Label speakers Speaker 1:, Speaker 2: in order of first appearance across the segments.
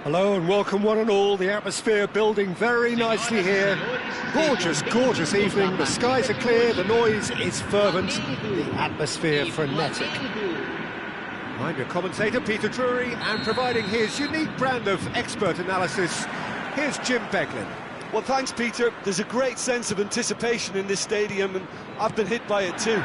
Speaker 1: Hello and welcome one and all. The atmosphere building very nicely here. Gorgeous, gorgeous evening. The skies are clear, the noise is fervent, the atmosphere frenetic. I'm your commentator, Peter Drury, and providing his unique brand of expert analysis, here's Jim Beglin.
Speaker 2: Well, thanks, Peter. There's a great sense of anticipation in this stadium, and I've been hit by it too.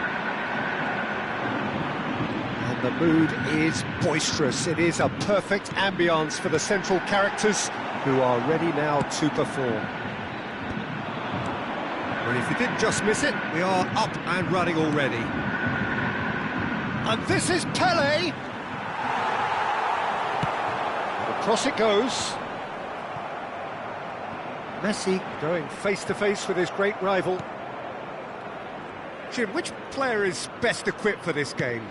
Speaker 1: And the mood is boisterous. It is a perfect ambience for the central characters who are ready now to perform. Well, if you didn't just miss it, we are up and running already. And this is Pele. And across it goes. Messi going face-to-face with his great rival. Jim, which player is best equipped for this game?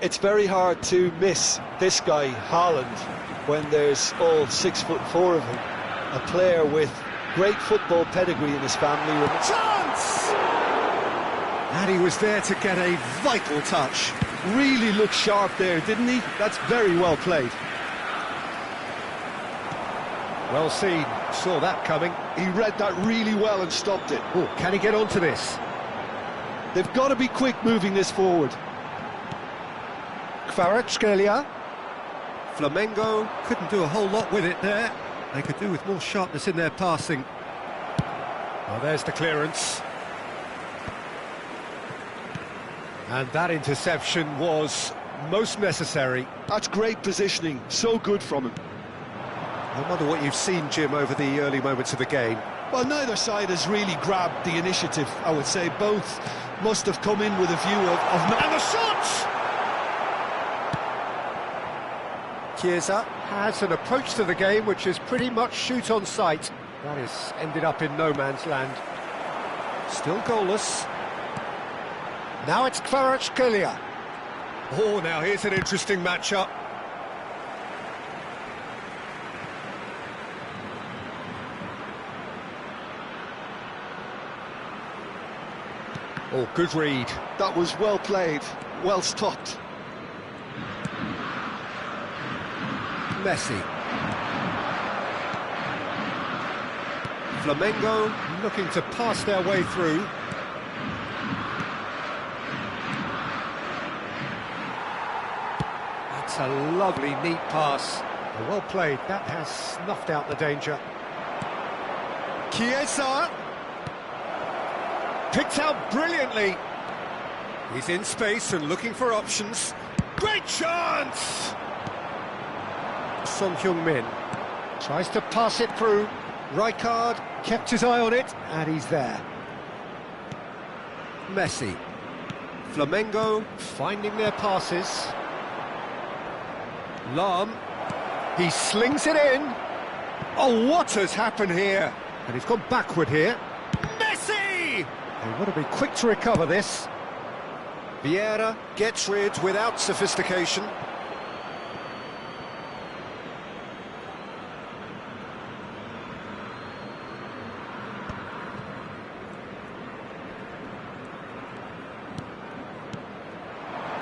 Speaker 2: It's very hard to miss this guy, Haaland, when there's all 6'4" of him. A player with great football pedigree in his family.
Speaker 1: Chance! And he was there to get a vital touch.
Speaker 2: Really looked sharp there, didn't he? That's very well played.
Speaker 1: Well seen, saw that coming.
Speaker 2: He read that really well and stopped it.
Speaker 1: Oh, can he get onto this?
Speaker 2: They've got to be quick moving this forward.
Speaker 1: Kvaratskhelia. Flamengo couldn't do a whole lot with it there. They could do with more sharpness in their passing. Well, there's the clearance. And that interception was most necessary.
Speaker 2: That's great positioning, so good from him.
Speaker 1: I wonder what you've seen, Jim, over the early moments of the game.
Speaker 2: Well, neither side has really grabbed the initiative, I would say. Both must have come in with a view of...
Speaker 1: And the shot! Chiesa has an approach to the game which is pretty much shoot on sight. That has ended up in no man's land. Still goalless. Now it's Kvaratskhelia. Oh, now here's an interesting matchup. Oh, good read.
Speaker 2: That was well played, well stopped.
Speaker 1: Messi. Flamengo looking to pass their way through. That's a lovely, neat pass. Well played. That has snuffed out the danger. Chiesa. Picked out brilliantly. He's in space and looking for options. Great chance! Son Heung-min tries to pass it through. Rijkaard kept his eye on it, and he's there. Messi. Flamengo finding their passes. Lahm. He slings it in. Oh, what has happened here? And he's gone backward here. Messi! They want to be quick to recover this. Vieira gets rid without sophistication.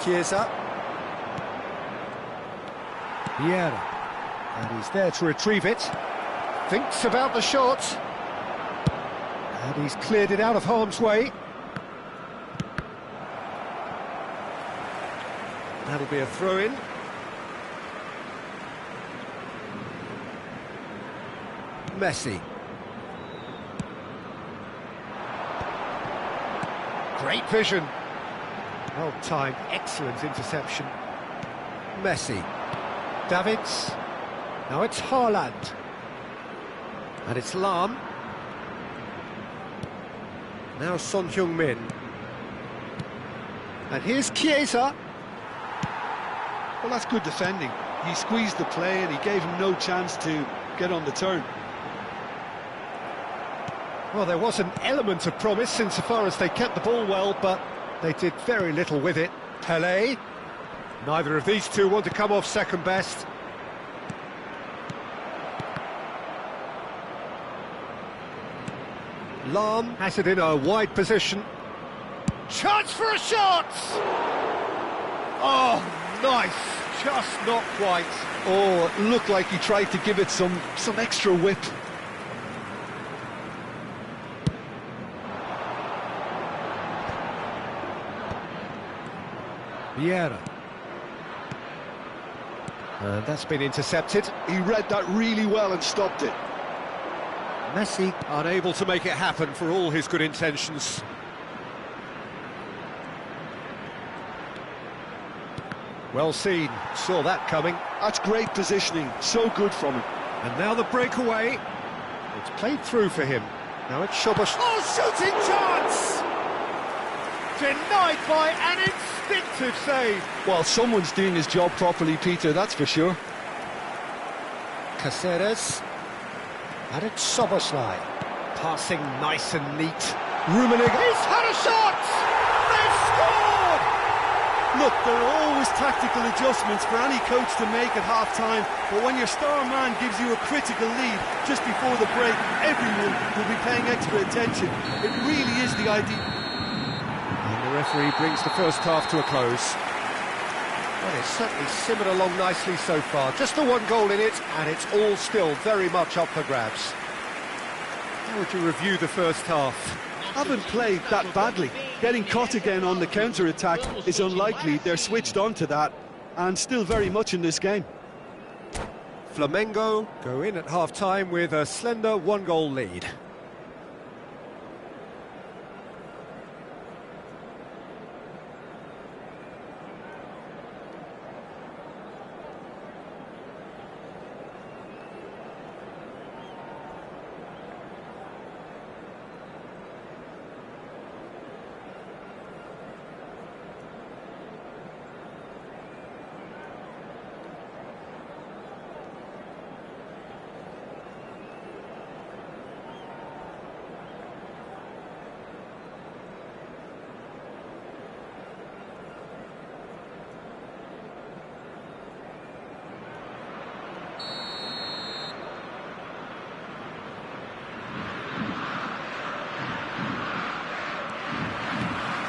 Speaker 1: Chiesa. Vieira. And he's there to retrieve it. Thinks about the shot. And he's cleared it out of harm's way. That'll be a throw-in. Messi. Great vision. Well timed, excellent interception. Messi. Davids. Now it's Haaland. And it's Lahm. Now Son Heung-min. And here's Chiesa.
Speaker 2: Well, that's good defending. He squeezed the play and he gave him no chance to get on the turn.
Speaker 1: Well, there was an element of promise insofar as they kept the ball well, but they did very little with it. Pele. Neither of these two want to come off second best. Lahm has it in a wide position. Chance for a shot! Oh, nice! just not quite.
Speaker 2: Oh, it looked like he tried to give it some extra whip.
Speaker 1: Vieira. And that's been intercepted.
Speaker 2: He read that really well and stopped it.
Speaker 1: Messi unable to make it happen for all his good intentions. Well seen, saw that coming.
Speaker 2: That's great positioning, so good from him.
Speaker 1: And now the breakaway. It's played through for him. Now it's Shobosh. Oh, shooting chance! Denied by an instinctive save.
Speaker 2: Well, someone's doing his job properly, Peter, that's for sure.
Speaker 1: Caceres. And it's Soboslai. Passing nice and neat. Rummenigge. He's had a shot! They've scored!
Speaker 3: Look, there are always tactical adjustments for any coach to make at half-time, but when your star man gives you a critical lead just before the break, everyone will be paying extra attention. It really is the idea.
Speaker 1: And the referee brings the first half to a close. Well, it's certainly simmered along nicely so far. Just the one goal in it, and it's all still very much up for grabs. How would you review the first half?
Speaker 3: Haven't played that badly. Getting caught again on the counter-attack is unlikely. They're switched on to that, and still very much in this game.
Speaker 1: Flamengo go in at half-time with a slender one-goal lead.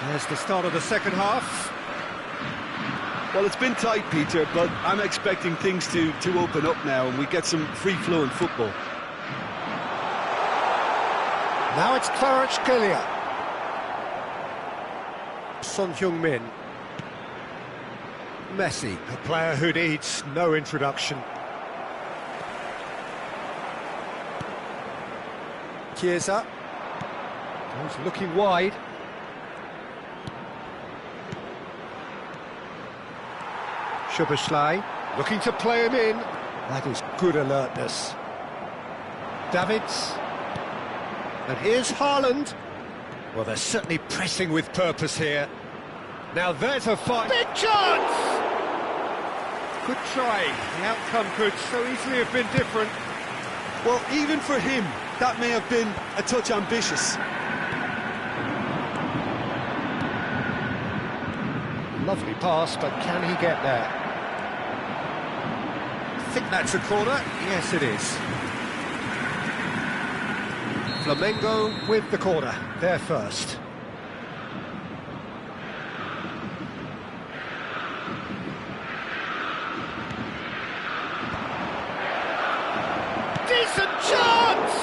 Speaker 1: There's the start of the second half.
Speaker 3: Well, it's been tight, Peter, but I'm expecting things to open up now and we get some free-flowing football.
Speaker 1: Now it's Kvaratskhelia. Son Heung-min. Messi, a player who needs no introduction. Chiesa. He's looking wide. Szoboszlai looking to play him in. That is good alertness. Davids. And here's Haaland. Well, they're certainly pressing with purpose here. Now there's a fight. Big chance! Good try. The outcome could so easily have been different.
Speaker 3: Well, even for him, that may have been a touch ambitious.
Speaker 1: Lovely pass, but can he get there? I think that's a corner. Yes, it is. Flamengo with the corner. They're first. Decent chance!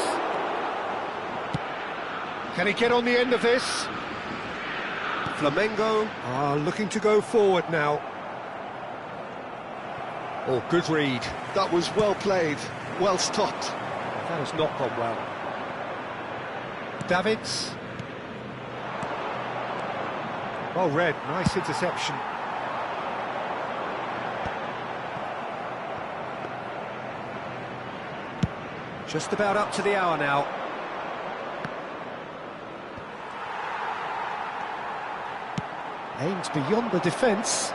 Speaker 1: Can he get on the end of this? Flamengo are looking to go forward now. Oh, good read.
Speaker 2: That was well played, well stopped.
Speaker 1: That has not gone well. Davids. Well read, nice interception. Just about up to the hour now. Aims beyond the defence.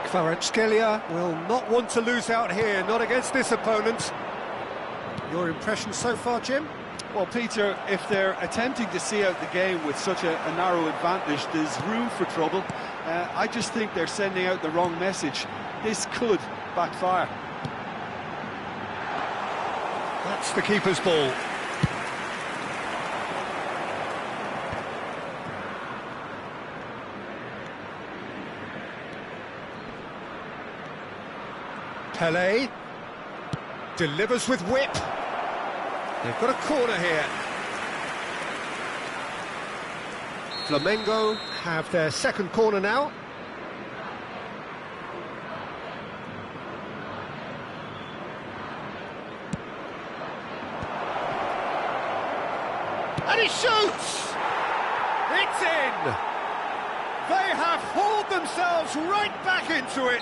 Speaker 1: Kvaratskhelia will not want to lose out here, not against this opponent. Your impression so far, Jim?
Speaker 3: Well, Peter, if they're attempting to see out the game with such a narrow advantage, there's room for trouble. I just think they're sending out the wrong message. This could backfire.
Speaker 1: That's the keeper's ball. Pelé delivers with whip. They've got a corner here. Flamengo have their second corner now. And he shoots! It's in! They have hauled themselves right back into it.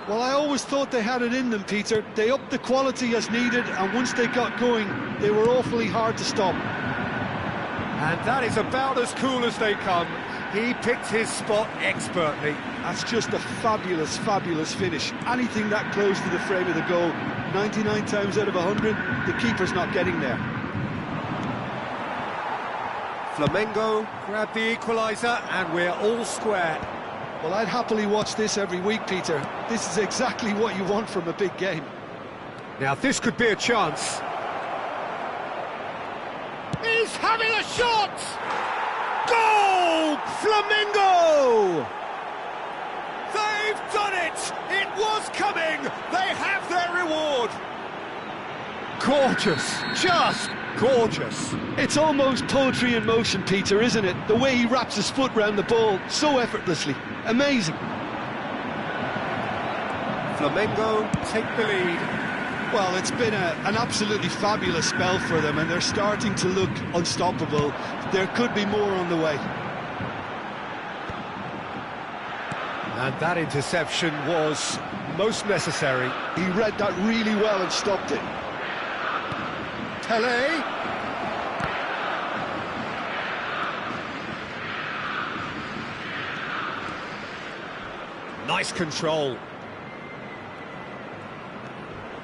Speaker 3: Well, I always thought they had it in them, Peter. They upped the quality as needed, and once they got going, they were awfully hard to stop.
Speaker 1: And that is about as cool as they come. He picked his spot expertly.
Speaker 3: That's just a fabulous, fabulous finish. Anything that close to the frame of the goal, 99 times out of 100, the keeper's not getting there.
Speaker 1: Flamengo grab the equaliser, and we're all square.
Speaker 3: Well, I'd happily watch this every week, Peter. This is exactly what you want from a big game.
Speaker 1: Now this could be a chance. He's having a shot! Goal! Flamengo! They've done it! It was coming! They have their reward! Gorgeous! Just gorgeous!
Speaker 3: It's almost poetry in motion, Peter, isn't it? The way he wraps his foot round the ball so effortlessly. Amazing.
Speaker 1: Flamengo take the lead.
Speaker 3: Well, it's been an absolutely fabulous spell for them, and they're starting to look unstoppable. There could be more on the way.
Speaker 1: And that interception was most necessary.
Speaker 3: He read that really well and stopped it.
Speaker 1: Pelé. Nice control.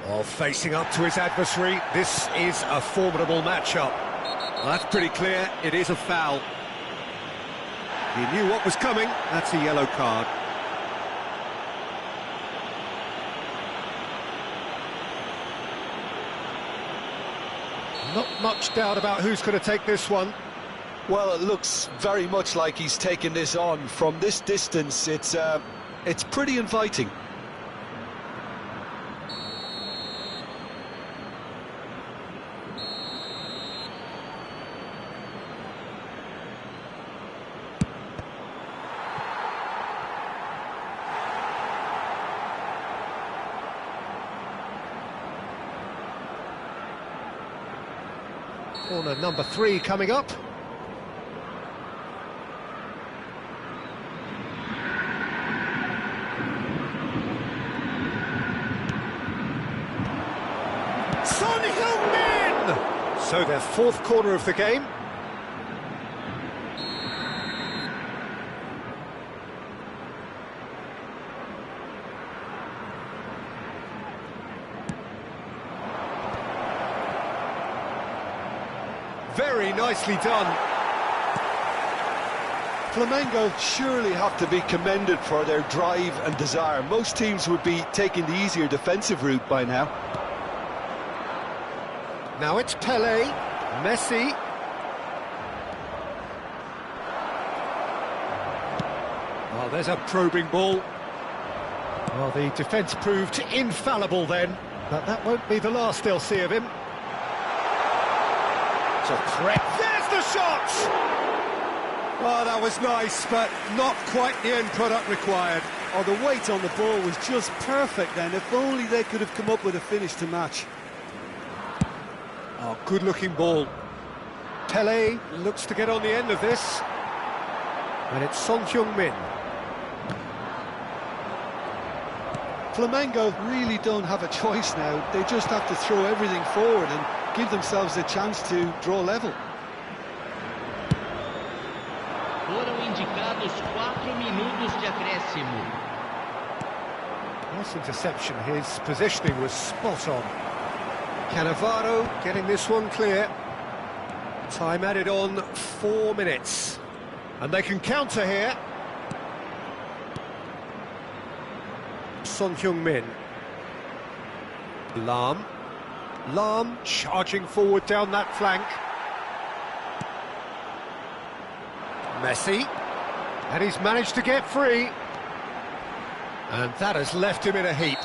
Speaker 1: Oh, facing up to his adversary, this is a formidable matchup. Well, that's pretty clear, it is a foul. He knew what was coming, that's a yellow card. Not much doubt about who's going to take this one.
Speaker 2: Well, it looks very much like he's taken this on. From this distance, it's pretty inviting.
Speaker 1: Corner number 3 coming up. Son Heung-min! So their fourth corner of the game. Very nicely done.
Speaker 2: Flamengo surely have to be commended for their drive and desire. Most teams would be taking the easier defensive route by now.
Speaker 1: Now it's Pelé, Messi. Oh, there's a probing ball. Well, the defence proved infallible then, but that won't be the last they'll see of him. It's a threat. There's the shot! Oh, that was nice, but not quite the end product required.
Speaker 3: Oh, the weight on the ball was just perfect then. If only they could have come up with a finish to match.
Speaker 1: Oh, good-looking ball. Pelé looks to get on the end of this. And it's Son Heung-min.
Speaker 3: Flamengo really don't have a choice now. They just have to throw everything forward and give themselves a chance to draw level.
Speaker 4: Foram indicados 4 minutos de acréscimo.
Speaker 1: Nice interception. His positioning was spot on. Cannavaro getting this one clear. Time added on 4 minutes. And they can counter here. Son Heung-min. Lam charging forward down that flank. Messi. And he's managed to get free. And that has left him in a heap.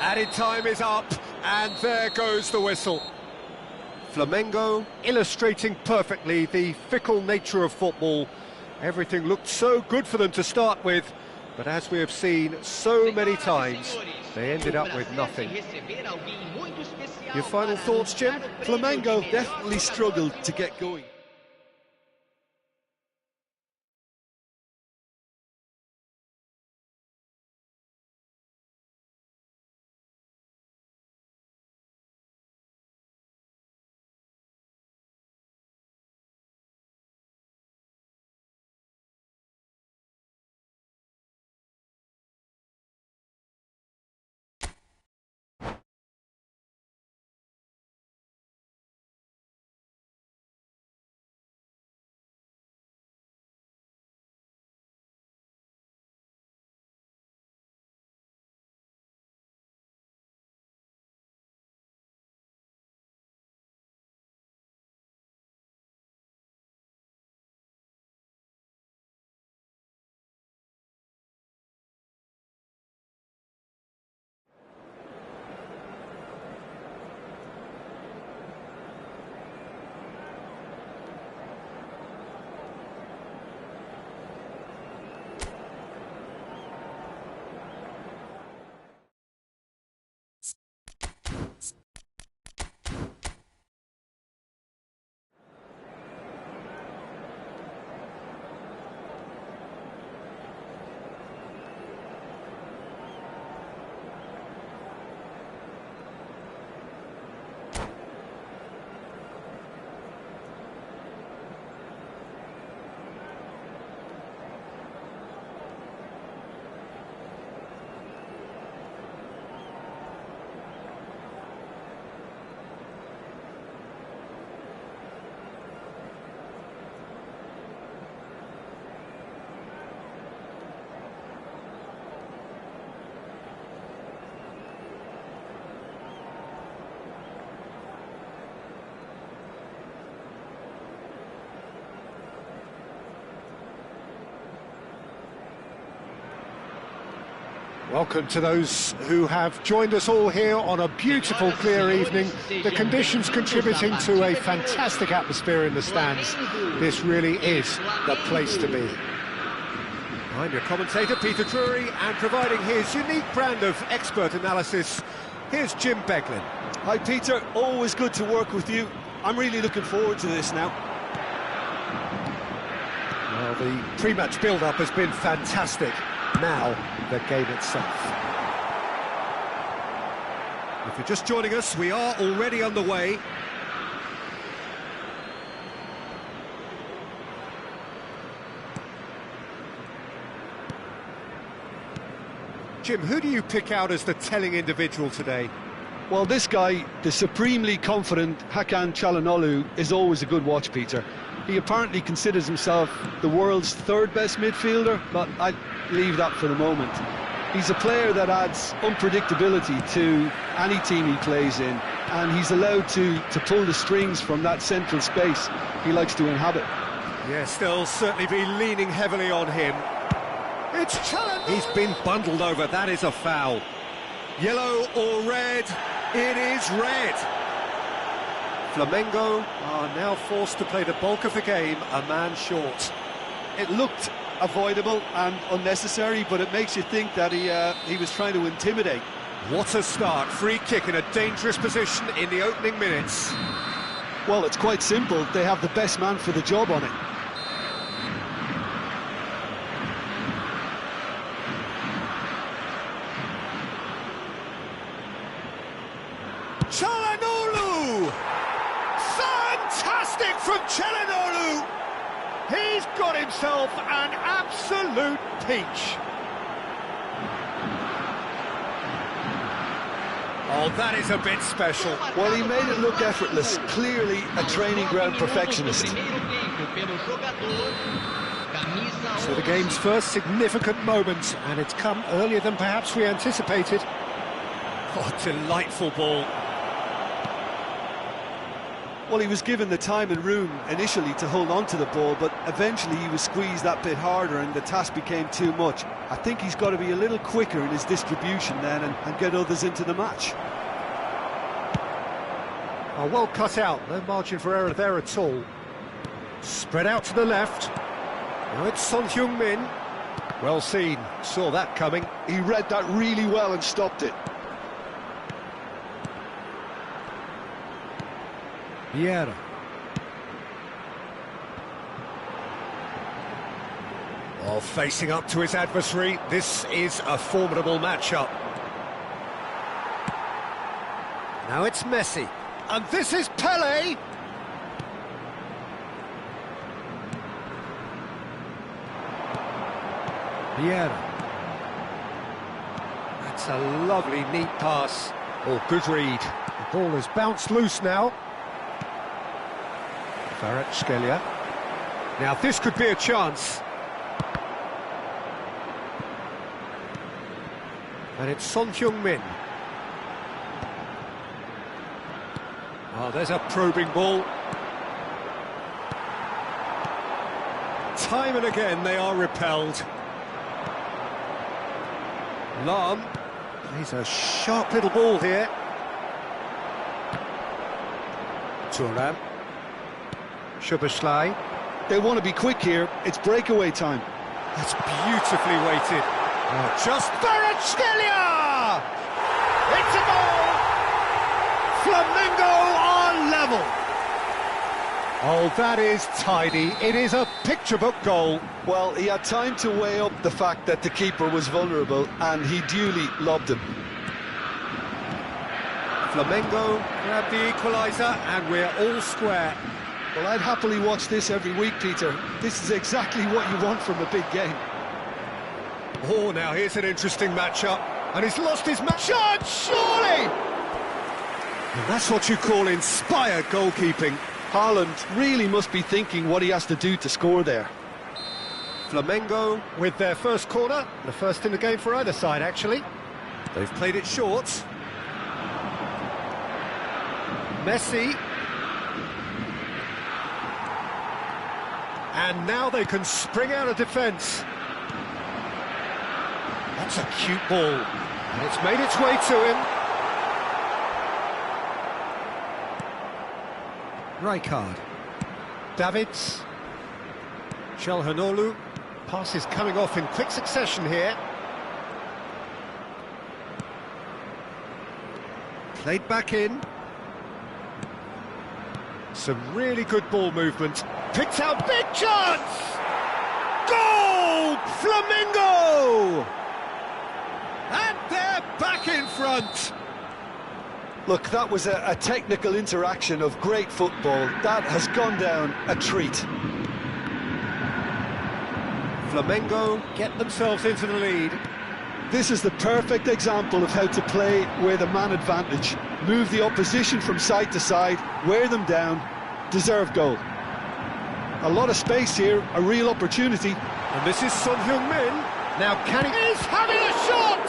Speaker 1: Added time is up, and there goes the whistle. Flamengo illustrating perfectly the fickle nature of football. Everything looked so good for them to start with, but as we have seen so many times, they ended up with nothing. Your final thoughts, Jim?
Speaker 3: Flamengo definitely struggled to get going.
Speaker 1: Welcome to those who have joined us all here on a beautiful, clear evening. The conditions contributing to a fantastic atmosphere in the stands. This really is the place to be. I'm your commentator, Peter Drury, and providing his unique brand of expert analysis, here's Jim Beglin.
Speaker 3: Hi Peter, always good to work with you. I'm really looking forward to this now.
Speaker 1: Well, the pre-match build-up has been fantastic. Now, the game itself. If you're just joining us, we are already underway. Jim, who do you pick out as the telling individual today?
Speaker 2: Well, this guy, the supremely confident Hakan Çalhanoğlu, is always a good watch, Peter. He apparently considers himself the world's third best midfielder, but I'll leave that for the moment. He's a player that adds unpredictability to any team he plays in, and he's allowed to pull the strings from that central space he likes to inhabit.
Speaker 1: Yes, they'll certainly be leaning heavily on him. It's Çalhanoğlu! He's been bundled over, that is a foul. Yellow or red? It is red. Flamengo are now forced to play the bulk of the game a man short.
Speaker 3: It looked avoidable and unnecessary, but it makes you think that he was trying to intimidate.
Speaker 1: What a start, free kick in a dangerous position in the opening minutes.
Speaker 2: Well, it's quite simple, they have the best man for the job on it.
Speaker 1: Çalhanoğlu! Fantastic from Çalhanoğlu! He's got himself an absolute peach. Oh, that is a bit special.
Speaker 2: Well, he made it look effortless, clearly a training ground perfectionist.
Speaker 1: So the game's first significant moment, and it's come earlier than perhaps we anticipated. Oh, delightful ball.
Speaker 3: Well, he was given the time and room initially to hold on to the ball, but eventually he was squeezed that bit harder and the task became too much. I think he's got to be a little quicker in his distribution then and get others into the match.
Speaker 1: Oh, well cut out, no margin for error there at all. Spread out to the left. Now it's Son Heung-min. Well seen, saw that coming.
Speaker 2: He read that really well and stopped it.
Speaker 1: Vieira. Oh, facing up to his adversary, this is a formidable matchup. Now it's Messi, and this is Pelé. Vieira. That's a lovely, neat pass. Oh, good read. The ball has bounced loose now. Kvaratskhelia. Now this could be a chance. And it's Son Heung-min. Oh, there's a probing ball. Time and again they are repelled. Lam plays a sharp little ball here. Thuram. Szoboszlai.
Speaker 2: They want to be quick here. It's breakaway time.
Speaker 1: That's beautifully weighted. Oh, just Kvaratskhelia! It's a goal! Flamengo are level. Oh, that is tidy. It is a picture-book goal.
Speaker 2: Well, he had time to weigh up the fact that the keeper was vulnerable, and he duly lobbed him.
Speaker 1: Flamengo grab the equaliser, and we're all square.
Speaker 2: Well, I'd happily watch this every week, Peter. This is exactly what you want from a big game.
Speaker 1: Oh, now here's an interesting matchup, and he's lost his match. Shot, surely! And that's what you call inspired goalkeeping.
Speaker 2: Haaland really must be thinking what he has to do to score there.
Speaker 1: Flamengo with their first corner, the first in the game for either side, actually. They've played it short. Messi. And now they can spring out of defence. That's a cute ball. And it's made its way to him. Rijkaard. Davids. Calhanoglu. Passes coming off in quick succession here. Played back in. Some really good ball movement. Picked out, big chance! Goal! Flamengo! And they're back in front.
Speaker 2: Look, that was a technical interaction of great football. That has gone down a treat.
Speaker 1: Flamengo get themselves into the lead.
Speaker 2: This is the perfect example of how to play with a man advantage. Move the opposition from side to side, wear them down, deserve goal. A lot of space here, a real opportunity.
Speaker 1: And this is Son Heung-min. Now can he... He's having a shot!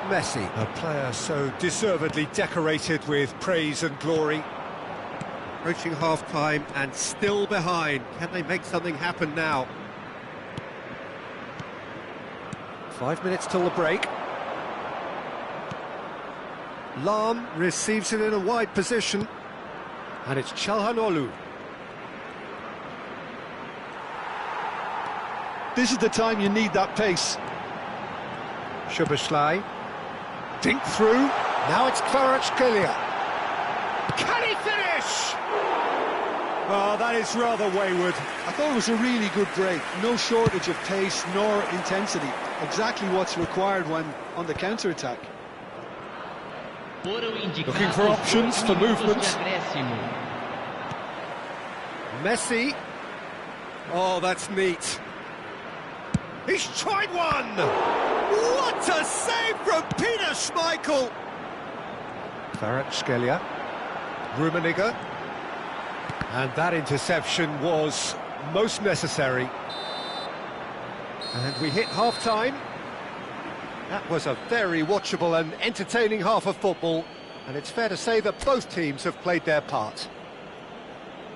Speaker 1: Messi, a player so deservedly decorated with praise and glory. Approaching half-time and still behind. Can they make something happen now? 5 minutes till the break. Lam receives it in a wide position. And it's Calhanoglu.
Speaker 2: This is the time you need that pace.
Speaker 1: Szoboszlai. Dink through. Now it's Kvaratskhelia. Can he finish? Oh, that is rather wayward.
Speaker 2: I thought it was a really good break. No shortage of pace nor intensity. Exactly what's required when on the counter-attack.
Speaker 1: Looking for options for movement. Messi. Oh, that's neat. He's tried one! What a save from Peter Schmeichel! Kvaratskhelia. Rummenigge. And that interception was most necessary. And we hit half-time. That was a very watchable and entertaining half of football. And it's fair to say that both teams have played their part.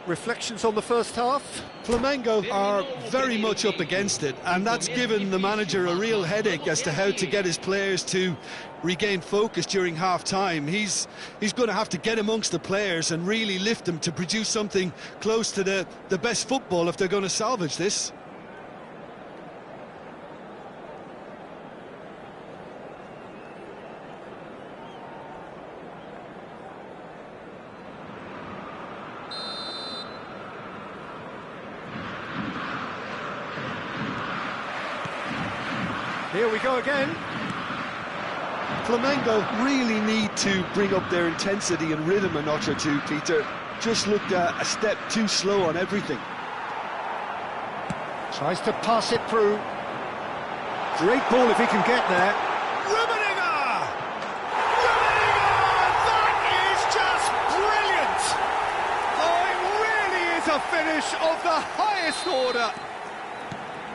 Speaker 1: reflections on the first half?
Speaker 2: Flamengo are very much up against it, and that's given the manager a real headache as to how to get his players to regain focus during half-time. He's going to have to get amongst the players and really lift them to produce something close to the best football if they're going to salvage this.
Speaker 1: Here we go again.
Speaker 2: Flamengo really need to bring up their intensity and rhythm a notch or two, Peter. Just looked a step too slow on everything.
Speaker 1: Tries to pass it through. Great ball if he can get there. Rummenigge! Rummenigge! That is just brilliant! Oh, it really is a finish of the highest order.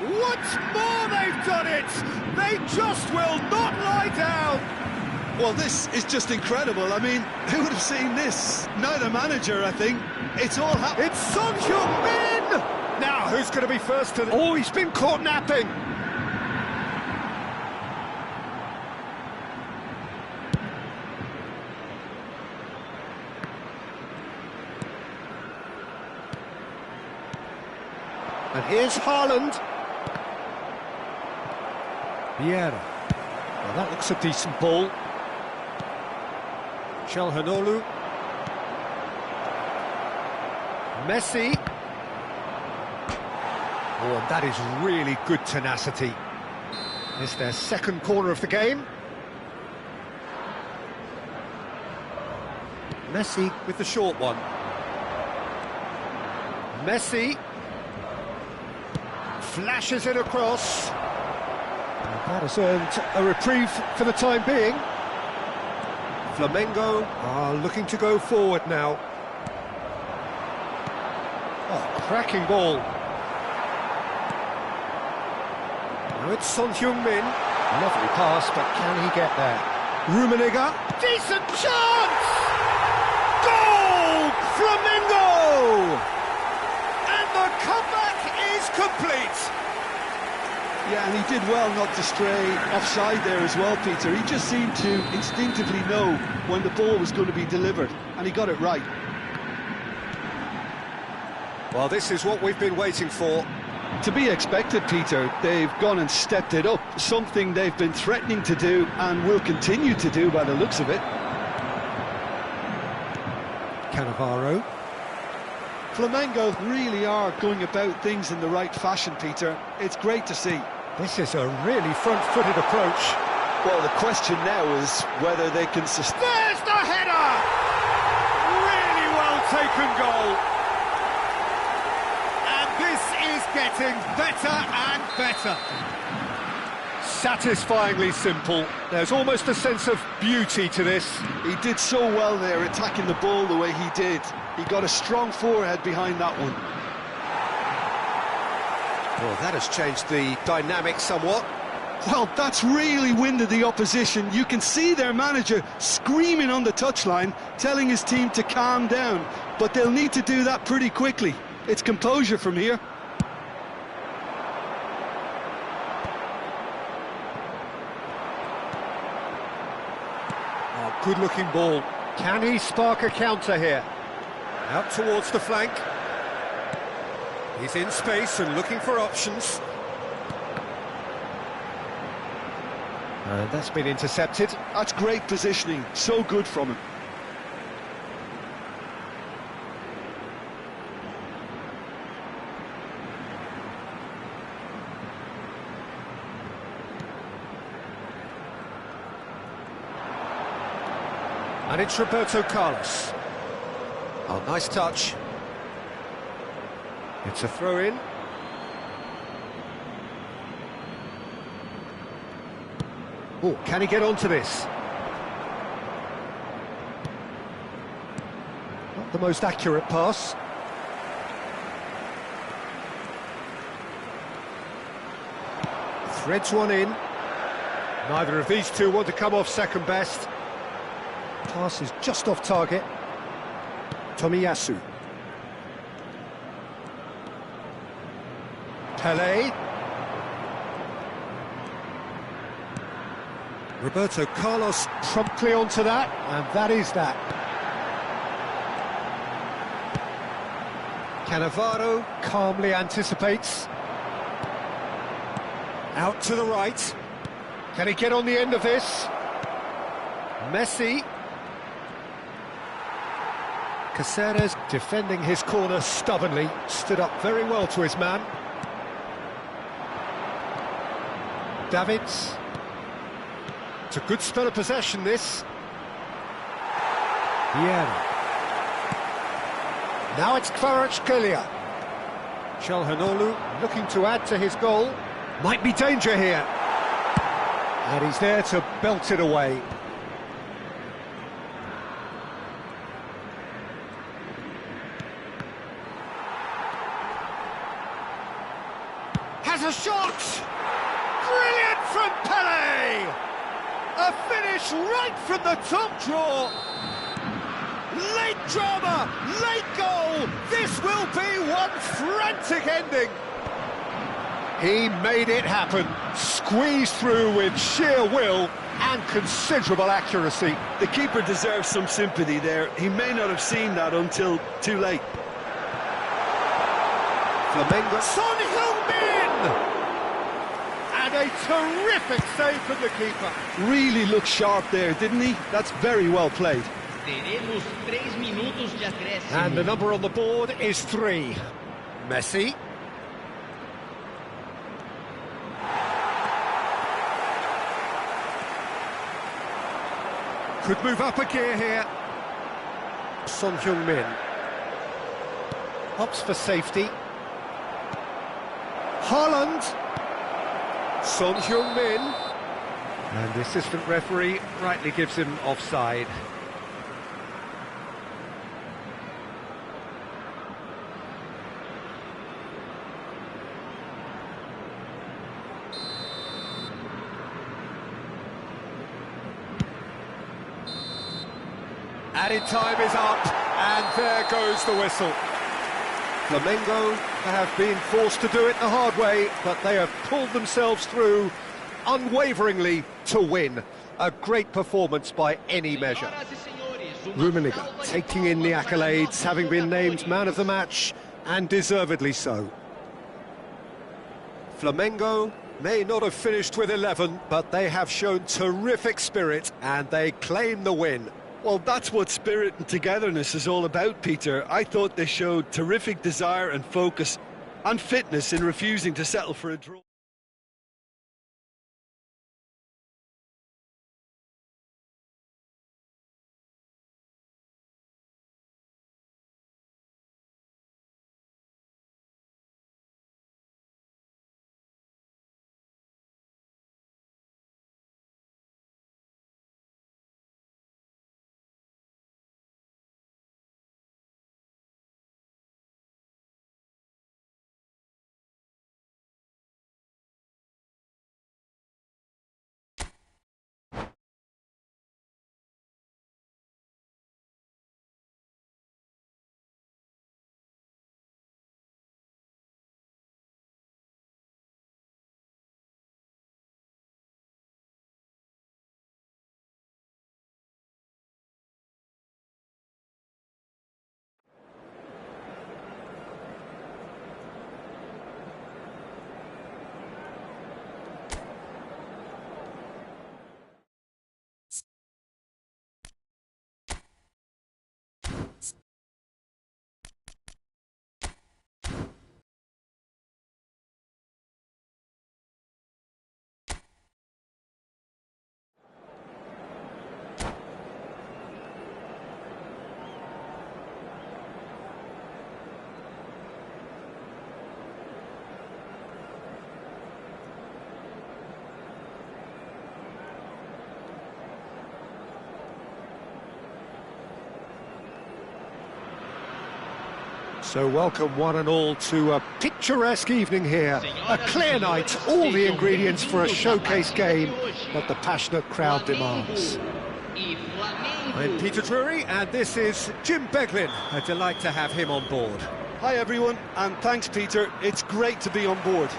Speaker 1: Once more they've done it! They just will not lie down!
Speaker 2: Well, this is just incredible. I mean, who would have seen this? Neither manager, I think. It's all happening.
Speaker 1: It's Son Heung-min! Now, who's going to be first to... Oh, he's been caught napping! And here's Haaland. Vieira. Well, that looks a decent ball. Calhanoglu. Messi. Oh, and that is really good tenacity. It's their second corner of the game. Messi with the short one. Messi. Flashes it across. That has earned a reprieve for the time being. Flamengo are looking to go forward now. Oh, cracking ball. Now it's Son Heung-min. Lovely pass, but can he get there? Rummenigge. Decent chance! Goal! Flamengo! And the comeback is complete.
Speaker 2: Yeah, and he did well not to stray offside there as well, Peter. He just seemed to instinctively know when the ball was going to be delivered, and he got it right.
Speaker 1: Well, this is what we've been waiting for.
Speaker 2: To be expected, Peter. They've gone and stepped it up, something they've been threatening to do and will continue to do by the looks of it.
Speaker 1: Cannavaro.
Speaker 2: Flamengo really are going about things in the right fashion, Peter. It's great to see.
Speaker 1: This is a really front-footed approach.
Speaker 2: Well, the question now is whether they can sustain...
Speaker 1: There's the header! Really well taken goal. And this is getting better and better. Satisfyingly simple. There's almost a sense of beauty to this.
Speaker 2: He did so well there, attacking the ball the way he did. He got a strong forehead behind that one.
Speaker 1: Well, that has changed the dynamic somewhat.
Speaker 2: Well, that's really winded the opposition. You can see their manager screaming on the touchline, telling his team to calm down. But they'll need to do that pretty quickly. It's composure from here.
Speaker 1: Oh, good-looking ball. Can he spark a counter here? Out towards the flank. He's in space and looking for options. That's been intercepted.
Speaker 2: That's great positioning. So good from him.
Speaker 1: And it's Roberto Carlos. Oh, nice touch. It's a throw-in. Oh, can he get onto this? Not the most accurate pass. Threads one in. Neither of these two want to come off second best. Pass is just off target. Tomiyasu. Pelé. Roberto Carlos promptly onto that, and that is that. Cannavaro calmly anticipates. Out to the right. Can he get on the end of this? Messi. Caceres defending his corner stubbornly, stood up very well to his man. Davids. It's a good spell of possession, this. Vieira. Now it's Kvaratskhelia. Çalhanoğlu looking to add to his goal. Might be danger here. And he's there to belt it away. Has a shot! Brilliant from Pelé! A finish right from the top draw! Late drama, late goal! This will be one frantic ending! He made it happen, squeezed through with sheer will and considerable accuracy.
Speaker 2: The keeper deserves some sympathy there. He may not have seen that until too late.
Speaker 1: Flamengo. Son Heung-min! And a terrific save from the keeper.
Speaker 2: Really looked sharp there, didn't he? That's very well played.
Speaker 4: Teremos 3 minutos de acréscimo.
Speaker 1: And the number on the board is 3. Messi. Could move up a gear here. Son Heung-min. Opts for safety. Haaland. Son Heung-min. And the assistant referee rightly gives him offside. Added time is up, and there goes the whistle. Flamengo have been forced to do it the hard way, but they have pulled themselves through unwaveringly to win. A great performance by any measure. Rummenigge taking in the accolades, having been named man of the match, and deservedly so. Flamengo may not have finished with 11, but they have shown terrific spirit, and they claim the win.
Speaker 2: Well, that's what spirit and togetherness is all about, Peter. I thought they showed terrific desire and focus and fitness in refusing to settle for a draw.
Speaker 1: So welcome one and all to a picturesque evening here. A clear night, all the ingredients for a showcase game that the passionate crowd demands. I'm Peter Drury, and this is Jim Beglin. A delight to have him on board.
Speaker 3: Hi everyone, and thanks Peter, it's great to be on board.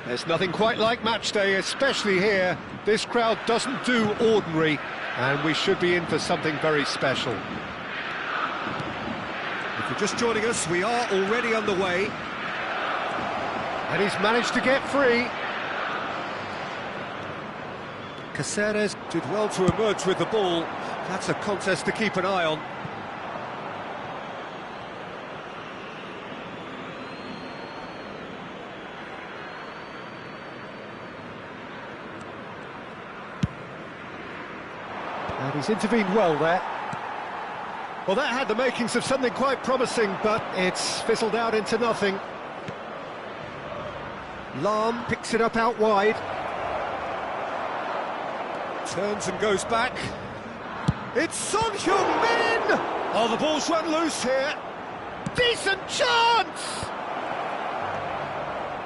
Speaker 1: There's nothing quite like match day, especially here. This crowd doesn't do ordinary, and we should be in for something very special.
Speaker 3: If you're just joining us, we are already underway.
Speaker 1: And he's managed to get free. Caceres
Speaker 3: Did well to emerge with the ball. That's a contest to keep an eye on.
Speaker 1: And he's intervened well there. Well, that had the makings of something quite promising, but it's fizzled out into nothing. Lahm picks it up out wide.
Speaker 3: Turns and goes back. It's Son Heung-min! Oh, the ball's run loose here.
Speaker 1: Decent chance!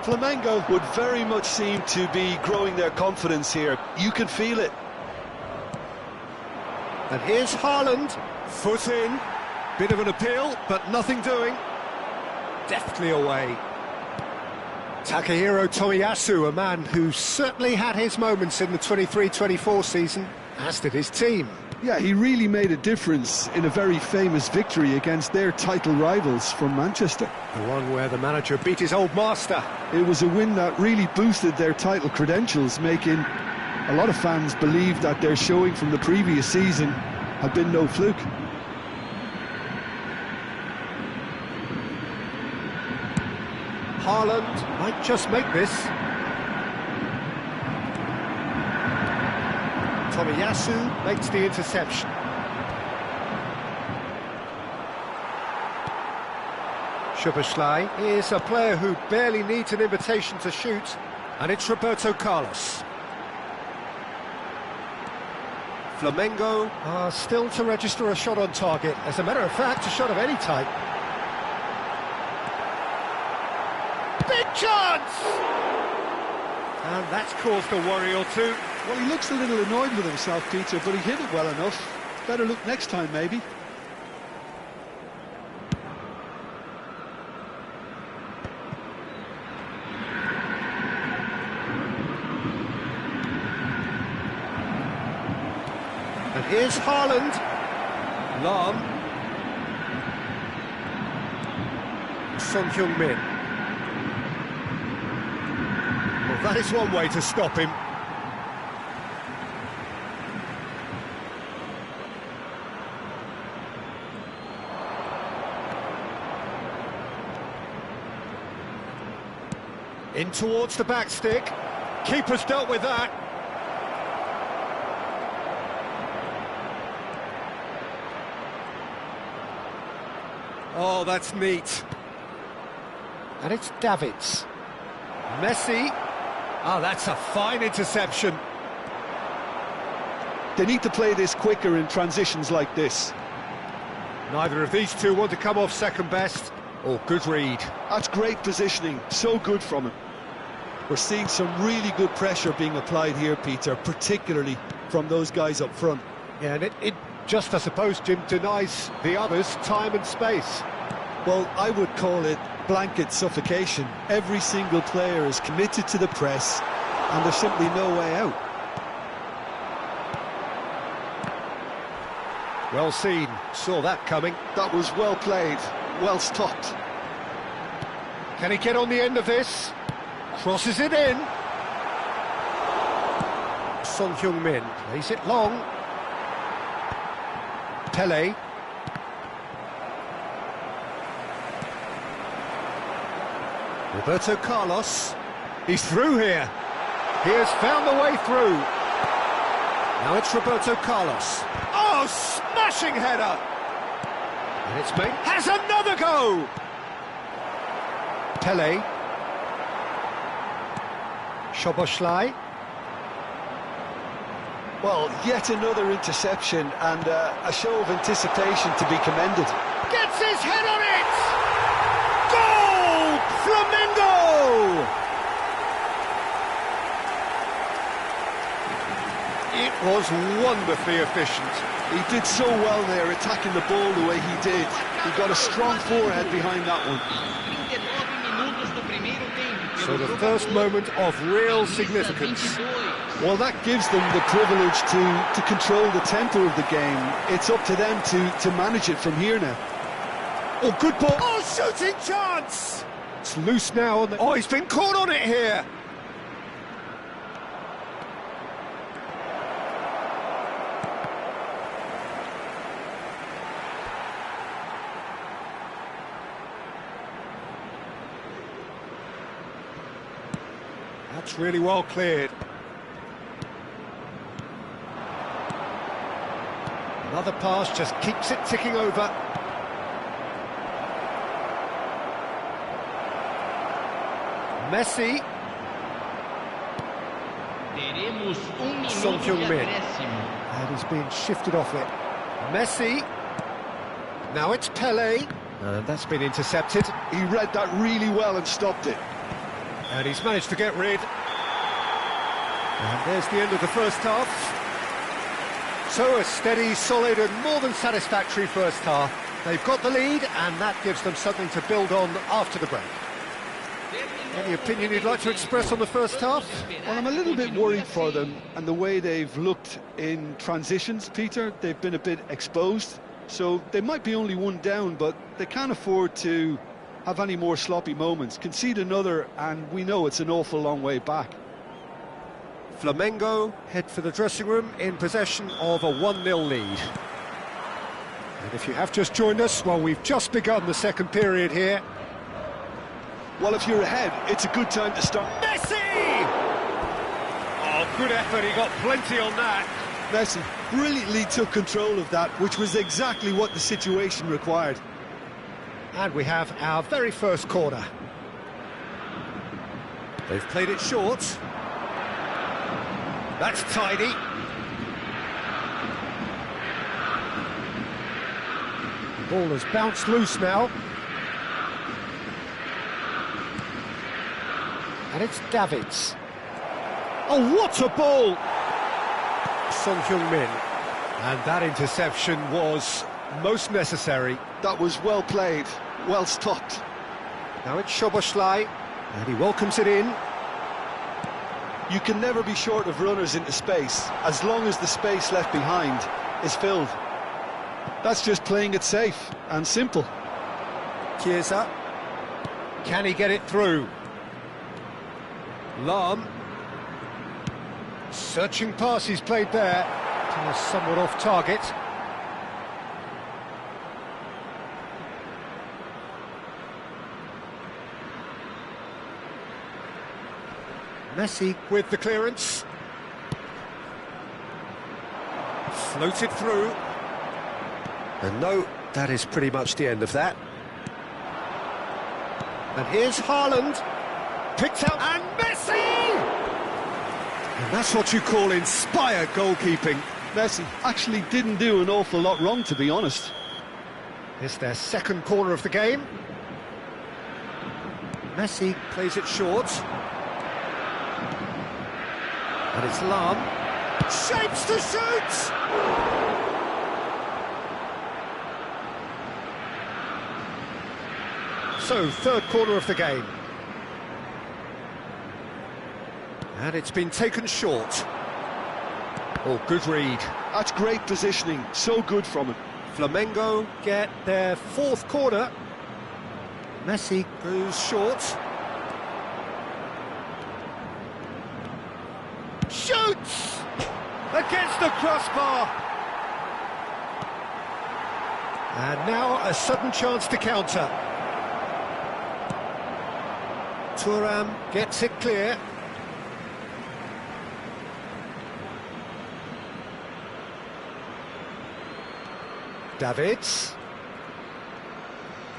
Speaker 2: Flamengo would very much seem to be growing their confidence here. You can feel it.
Speaker 1: And here's Haaland.
Speaker 3: Foot in. Bit of an appeal, but nothing doing.
Speaker 1: Deftly away. Takahiro Tomiyasu, a man who certainly had his moments in the 23-24 season, as did his team.
Speaker 2: Yeah, he really made a difference in a very famous victory against their title rivals from Manchester.
Speaker 1: The one where the manager beat his old master.
Speaker 2: It was a win that really boosted their title credentials, making a lot of fans believe that their showing from the previous season had been no fluke.
Speaker 1: Haaland might just make this. Tomiyasu makes the interception. Szoboszlai is a player who barely needs an invitation to shoot, and it's Roberto Carlos. Flamengo are still to register a shot on target. As a matter of fact, a shot of any type. Big chance! And that's caused a worry or two.
Speaker 2: Well, he looks a little annoyed with himself, Peter, but he hit it well enough. Better look next time, maybe.
Speaker 1: And here's Haaland. Lahm. Son Heung-min. Well, that is one way to stop him. In towards the back stick. Keeper's dealt with that. Oh, that's neat. And it's Davids. Messi. Oh, that's a fine interception.
Speaker 2: They need to play this quicker in transitions like this.
Speaker 1: Neither of these two want to come off second best. Oh, good read.
Speaker 2: That's great positioning, so good from him. We're seeing some really good pressure being applied here, Peter, particularly from those guys up front.
Speaker 1: Yeah, and it just, I suppose, Jim, denies the others time and space.
Speaker 2: Well, I would call it blanket suffocation. Every single player is committed to the press, and there's simply no way out.
Speaker 1: Well seen, saw that coming.
Speaker 2: That was well played, well stopped.
Speaker 1: Can he get on the end of this? Crosses it in. Son Heung-min plays it long. Pele. Roberto Carlos. He's through here. He has found the way through. Now it's Roberto Carlos. Oh, smashing header! And it's made. Has another go! Pele. Szoboszlai.
Speaker 2: Well, yet another interception and a show of anticipation to be commended.
Speaker 1: Gets his head on it! Goal! Flamengo! It was wonderfully efficient.
Speaker 2: He did so well there, attacking the ball the way he did. He got a strong forehead behind that one.
Speaker 4: 39 minutos do primeiro tempo.
Speaker 1: So the first moment of real significance.
Speaker 2: Well, that gives them the privilege to control the tempo of the game. It's up to them to manage it from here now.
Speaker 1: Oh, good ball. Oh, shooting chance! It's loose now. Oh, he's been caught on it here. That's really well cleared. Another pass just keeps it ticking over. Messi.
Speaker 4: Teremos minuto
Speaker 1: Son
Speaker 4: de
Speaker 1: Heung-min.
Speaker 4: acréscimo.
Speaker 1: And he's being shifted off it. Messi. Now it's Pele. And that's been intercepted.
Speaker 2: He read that really well and stopped it.
Speaker 1: And he's managed to get rid. And there's the end of the first half. So a steady, solid and more than satisfactory first half. They've got the lead and that gives them something to build on after the break. Any opinion you'd like to express on the first half?
Speaker 2: Well, I'm a little bit worried for them and the way they've looked in transitions, Peter. They've been a bit exposed, so they might be only one down, but they can't afford to have any more sloppy moments. Concede another and we know it's an awful long way back.
Speaker 1: Flamengo head for the dressing room in possession of a 1-0 lead. And if you have just joined us, well, we've just begun the second period here.
Speaker 2: Well, if you're ahead, it's a good time to start.
Speaker 1: Messi! Oh, good effort, he got plenty on that.
Speaker 2: Messi brilliantly took control of that, which was exactly what the situation required.
Speaker 1: And we have our very first corner. They've played it short. That's tidy. The ball has bounced loose now. And it's Davids. Oh, what a ball! Son Heung-min. And that interception was most necessary.
Speaker 2: That was well played, well stopped.
Speaker 1: Now it's Szoboszlai, and he welcomes it in.
Speaker 2: You can never be short of runners into space, as long as the space left behind is filled. That's just playing it safe and simple.
Speaker 1: Chiesa. Can he get it through? Lahm. Searching pass he's played there. Somewhat off target. Messi with the clearance. Floated through. And no, that is pretty much the end of that. And here's Haaland. Picked out, and Messi! And that's what you call inspired goalkeeping.
Speaker 2: Messi actually didn't do an awful lot wrong, to be honest.
Speaker 1: It's their second corner of the game. Messi plays it short. And it's Lahm. Shapes to shoot! So, third corner of the game. And it's been taken short. Oh, good read.
Speaker 2: That's great positioning, so good from him.
Speaker 1: Flamengo get their fourth corner. Messi goes short. Shoots! Against the crossbar! And now a sudden chance to counter. Thuram gets it clear. Davids.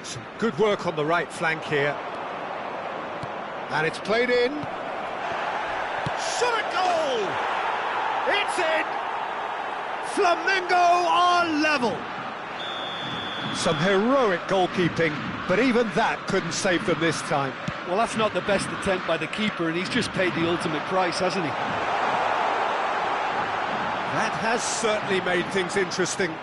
Speaker 1: Some good work on the right flank here. And it's played in. Shot a goal! It's in! Flamengo are level! Some heroic goalkeeping, but even that couldn't save them this time.
Speaker 2: Well, that's not the best attempt by the keeper, and he's just paid the ultimate price, hasn't he?
Speaker 1: That has certainly made things interesting.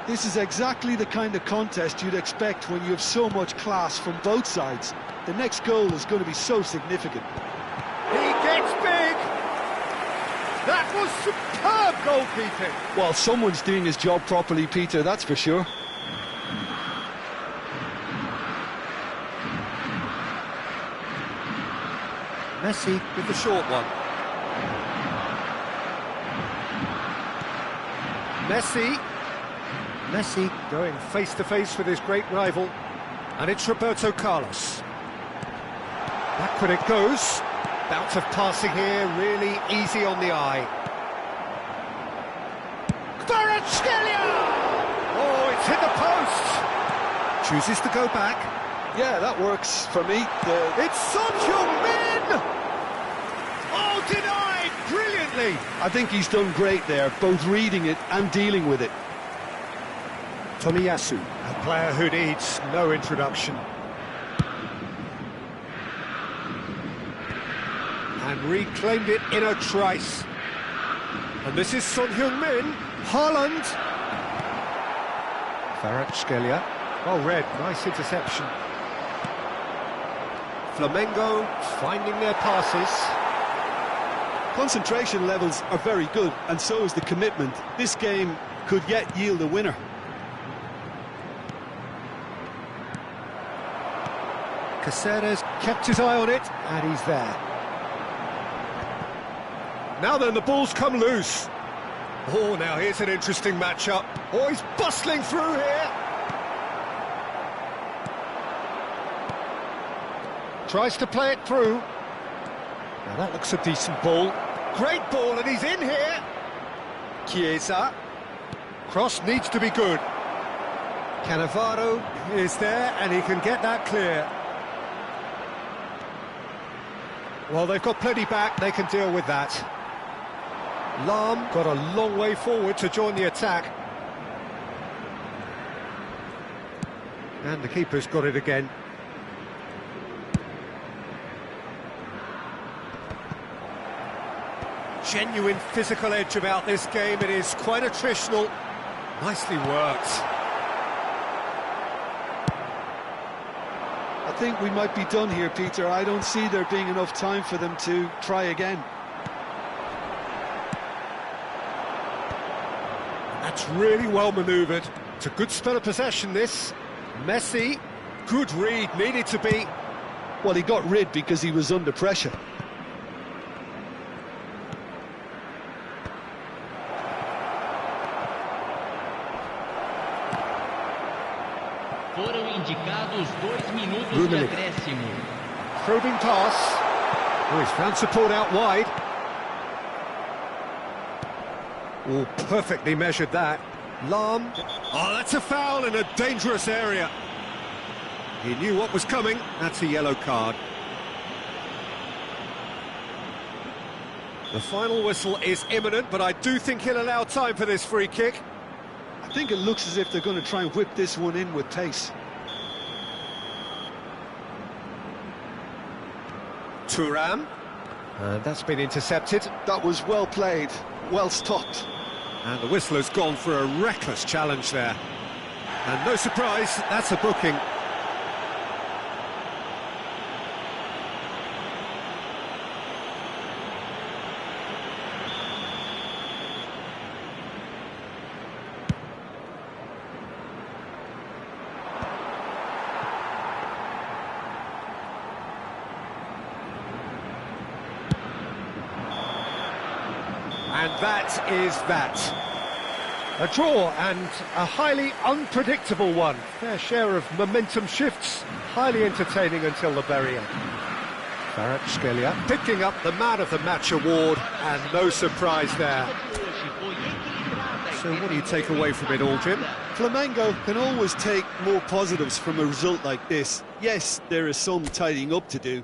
Speaker 2: This is exactly the kind of contest you'd expect when you have so much class from both sides. The next goal is going to be so significant.
Speaker 1: He gets big! That was superb goalkeeping!
Speaker 2: Well, someone's doing his job properly, Peter, that's for sure.
Speaker 1: Messi with the short one. Messi going face-to-face with his great rival. And it's Roberto Carlos. Backward it goes. Bout of passing here, really easy on the eye. Kvaratskhelia! Oh, it's hit the post! Chooses to go back.
Speaker 2: Yeah, that works for me.
Speaker 1: It's Son Heung-min! Oh, denied brilliantly!
Speaker 2: I think he's done great there, both reading it and dealing with it.
Speaker 1: Tomiyasu, a player who needs no introduction. And reclaimed it in a trice. And this is Son Heung-min. Haaland. Kvaratskhelia. Well read, nice interception. Flamengo finding their passes.
Speaker 2: Concentration levels are very good, and so is the commitment. This game could yet yield a winner.
Speaker 1: Caceres kept his eye on it, and he's there. Now then, the ball's come loose. Oh, now here's an interesting matchup. Oh, he's bustling through here. Tries to play it through. Now that looks a decent ball. Great ball, and he's in here. Chiesa. Cross needs to be good. Cannavaro is there, and he can get that clear. Well, they've got plenty back, they can deal with that. Lahm got a long way forward to join the attack. And the keeper's got it again. Genuine physical edge about this game, it is quite attritional. Nicely worked.
Speaker 2: I think we might be done here, Peter. I don't see there being enough time for them to try again.
Speaker 1: That's really well manoeuvred. It's a good spell of possession, this. Messi, good read, needed to be.
Speaker 2: Well, he got rid because he was under pressure.
Speaker 4: Foram indicados 2 minutos de
Speaker 1: Rummenigge.
Speaker 4: acréscimo.
Speaker 1: Probing pass. Oh, he's found support out wide. Oh, perfectly measured that. Lahm. Oh, that's a foul in a dangerous area. He knew what was coming. That's a yellow card. The final whistle is imminent, but I do think he'll allow time for this free kick.
Speaker 2: I think it looks as if they're going to try and whip this one in with pace.
Speaker 1: Thuram. And that's been intercepted.
Speaker 2: That was well played, well stopped.
Speaker 1: And the whistle has gone for a reckless challenge there. And no surprise, that's a booking. And that is that. A draw and a highly unpredictable one. Fair share of momentum shifts, highly entertaining until the very end. Kvaratskhelia picking up the Man of the Match award, and no surprise there. So what do you take away from it all, Jim?
Speaker 2: Flamengo can always take more positives from a result like this. Yes, there is some tidying up to do,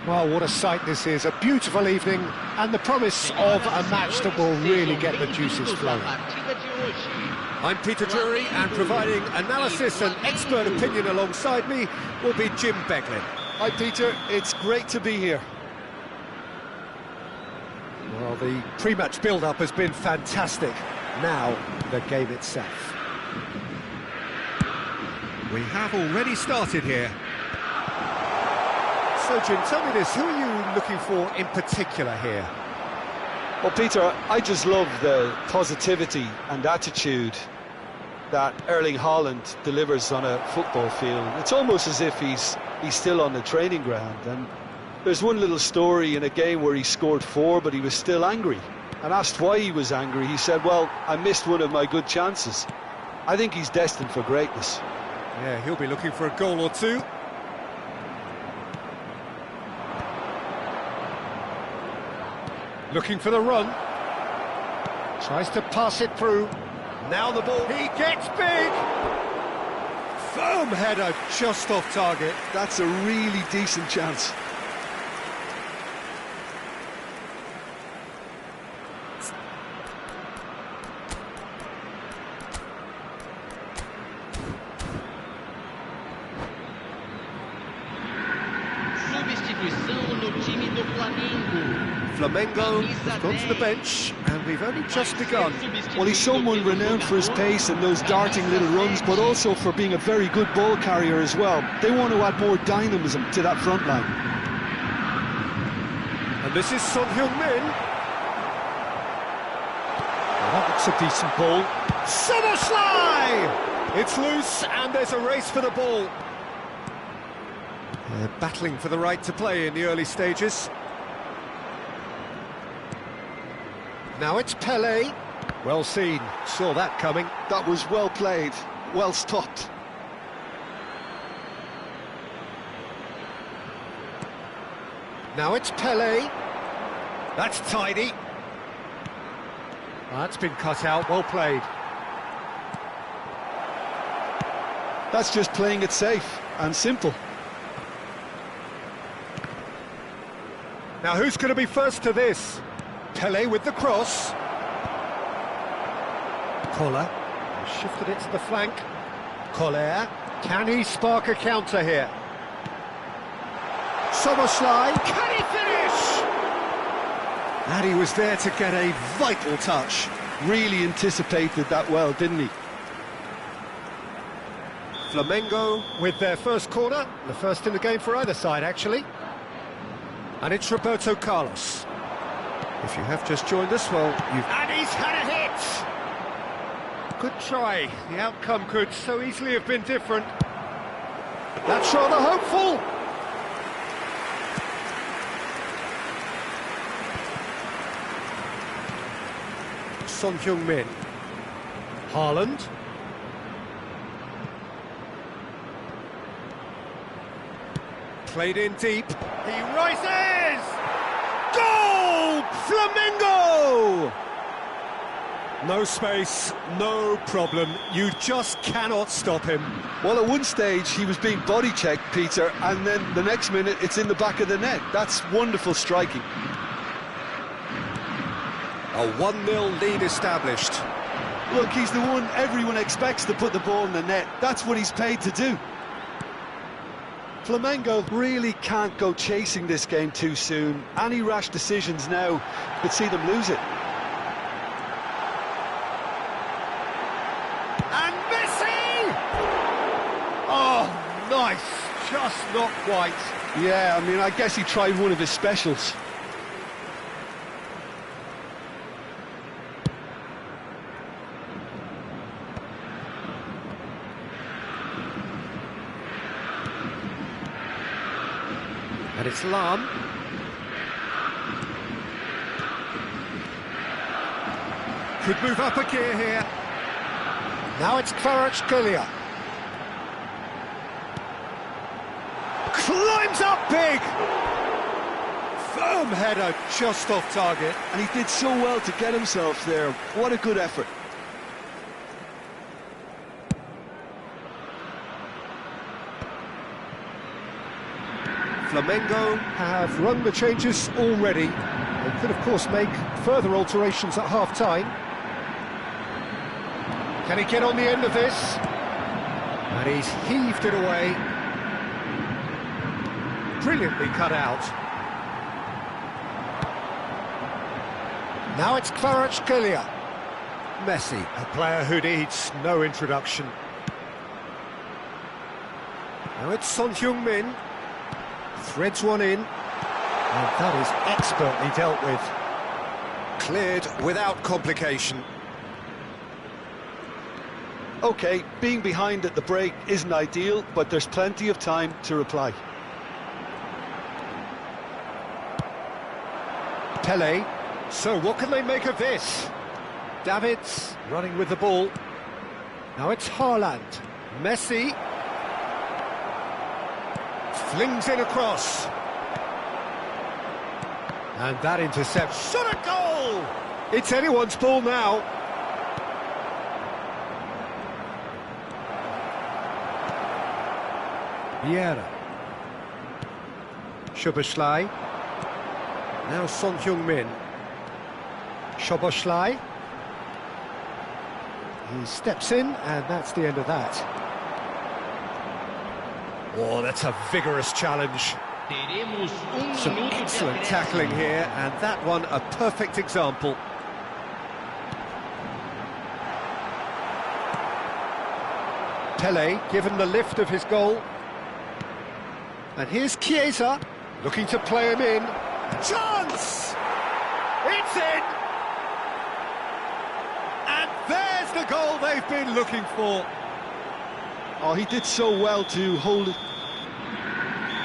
Speaker 1: Well, what a sight this is, a beautiful evening, and the promise of a match that will really get the juices flowing. I'm Peter Drury, and providing analysis and expert opinion alongside me will be Jim Beglin.
Speaker 3: Hi Peter, it's great to be here.
Speaker 1: Well, the pre-match build-up has been fantastic. Now, the game itself. We have already started here. So, Jim, tell me this, who are you looking for in particular here?
Speaker 2: Well, Peter, I just love the positivity and attitude that Erling Haaland delivers on a football field. It's almost as if he's still on the training ground. And there's one little story in a game where he scored 4, but he was still angry. And asked why he was angry, he said, well, I missed one of my good chances. I think he's destined for greatness.
Speaker 1: Yeah, he'll be looking for a goal or two. Looking for the run. Tries to pass it through. Now the ball. He gets big! Firm header, just off target.
Speaker 2: That's a really decent chance.
Speaker 4: Substituição no time do Flamengo.
Speaker 1: Flamengo has gone to the bench, and we've only just begun.
Speaker 2: Well, he's someone renowned for his pace and those darting little runs, but also for being a very good ball carrier as well. They want to add more dynamism to that front line.
Speaker 1: And this is Son Heung-min. Well, that looks a decent ball. Soboslai! It's loose, and there's a race for the ball. They're battling for the right to play in the early stages. Now it's Pelé. Well seen, saw that coming.
Speaker 2: That was well played, well stopped.
Speaker 1: Now it's Pelé. That's tidy. That's been cut out, well played.
Speaker 2: That's just playing it safe and simple.
Speaker 1: Now who's going to be first to this? Pelé with the cross. Koller shifted it to the flank. Koller, can he spark a counter here? Soboslai, can he finish? And he was there to get a vital touch.
Speaker 2: Really anticipated that well, didn't he?
Speaker 1: Flamengo with their first corner, the first in the game for either side actually. And it's Roberto Carlos. If you have just joined us, well, you've... And he's had a hit! Good try. The outcome could so easily have been different. That's rather hopeful. Son Heung-min. Haaland. Played in deep. He rises! Goal! Flamengo! No space, no problem. You just cannot stop him.
Speaker 2: Well, at one stage he was being body checked, Peter, and then the next minute it's in the back of the net. That's wonderful striking.
Speaker 1: A 1-0 lead established.
Speaker 2: Look, he's the one everyone expects to put the ball in the net. That's what he's paid to do. Flamengo really can't go chasing this game too soon. Any rash decisions now could see them lose it.
Speaker 1: And Messi! Oh, nice. Just not quite.
Speaker 2: Yeah, I mean, I guess he tried one of his specials.
Speaker 1: And it's Lam. Could move up a gear here. Now it's Kvaratskhelia. Climbs up big! Firm header, just off target.
Speaker 2: And he did so well to get himself there. What a good effort.
Speaker 1: Flamengo have run the changes already. They could, of course, make further alterations at half-time. Can he get on the end of this? And he's heaved it away. Brilliantly cut out. Now it's Kvaratskhelia. Messi, a player who needs no introduction. Now it's Son Heung-min. Threads one in. And that is expertly dealt with. Cleared without complication.
Speaker 2: OK, being behind at the break isn't ideal, but there's plenty of time to reply.
Speaker 1: Pele. So what can they make of this? Davids running with the ball. Now it's Haaland. Messi. Flings in across. And that intercept. Shot a goal! It's anyone's ball now. Vieira. Szoboszlai. Now Son Heung-min. Szoboszlai. He steps in, and that's the end of that. Oh, that's a vigorous challenge. Some excellent tackling here, and that one a perfect example. Pele given the lift of his goal. And here's Chiesa, looking to play him in. Chance! It's in! And there's the goal they've been looking for.
Speaker 2: Oh, he did so well to hold it.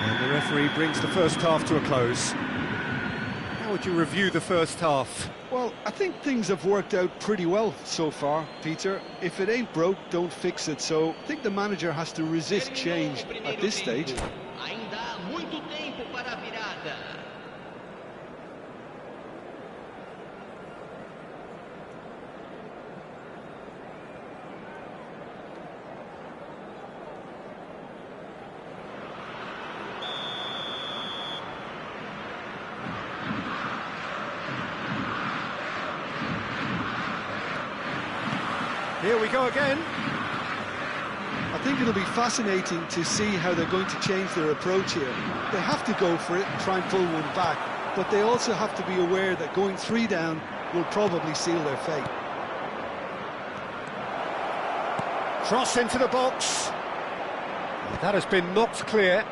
Speaker 1: And the referee brings the first half to a close. How would you review the first half?
Speaker 2: Well, I think things have worked out pretty well so far, Peter. If it ain't broke, don't fix it. So I think the manager has to resist change at this stage.
Speaker 4: Ainda há muito tempo para a virada.
Speaker 1: Here we go again.
Speaker 2: I think it'll be fascinating to see how they're going to change their approach here. They have to go for it and try and pull one back, but they also have to be aware that going 3 down will probably seal their fate.
Speaker 1: Cross into the box. That has been knocked clear.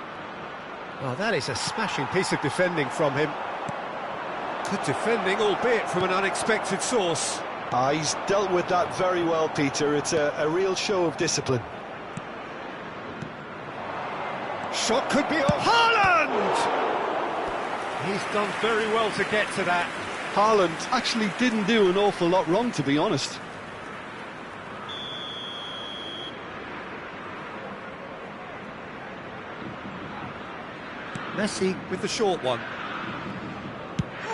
Speaker 1: Well, that is a smashing piece of defending from him. Good defending, albeit from an unexpected source.
Speaker 2: He's dealt with that very well, Peter. It's a real show of discipline.
Speaker 1: Shot could be on Haaland! He's done very well to get to that.
Speaker 2: Haaland actually didn't do an awful lot wrong, to be honest.
Speaker 1: Messi with the short one.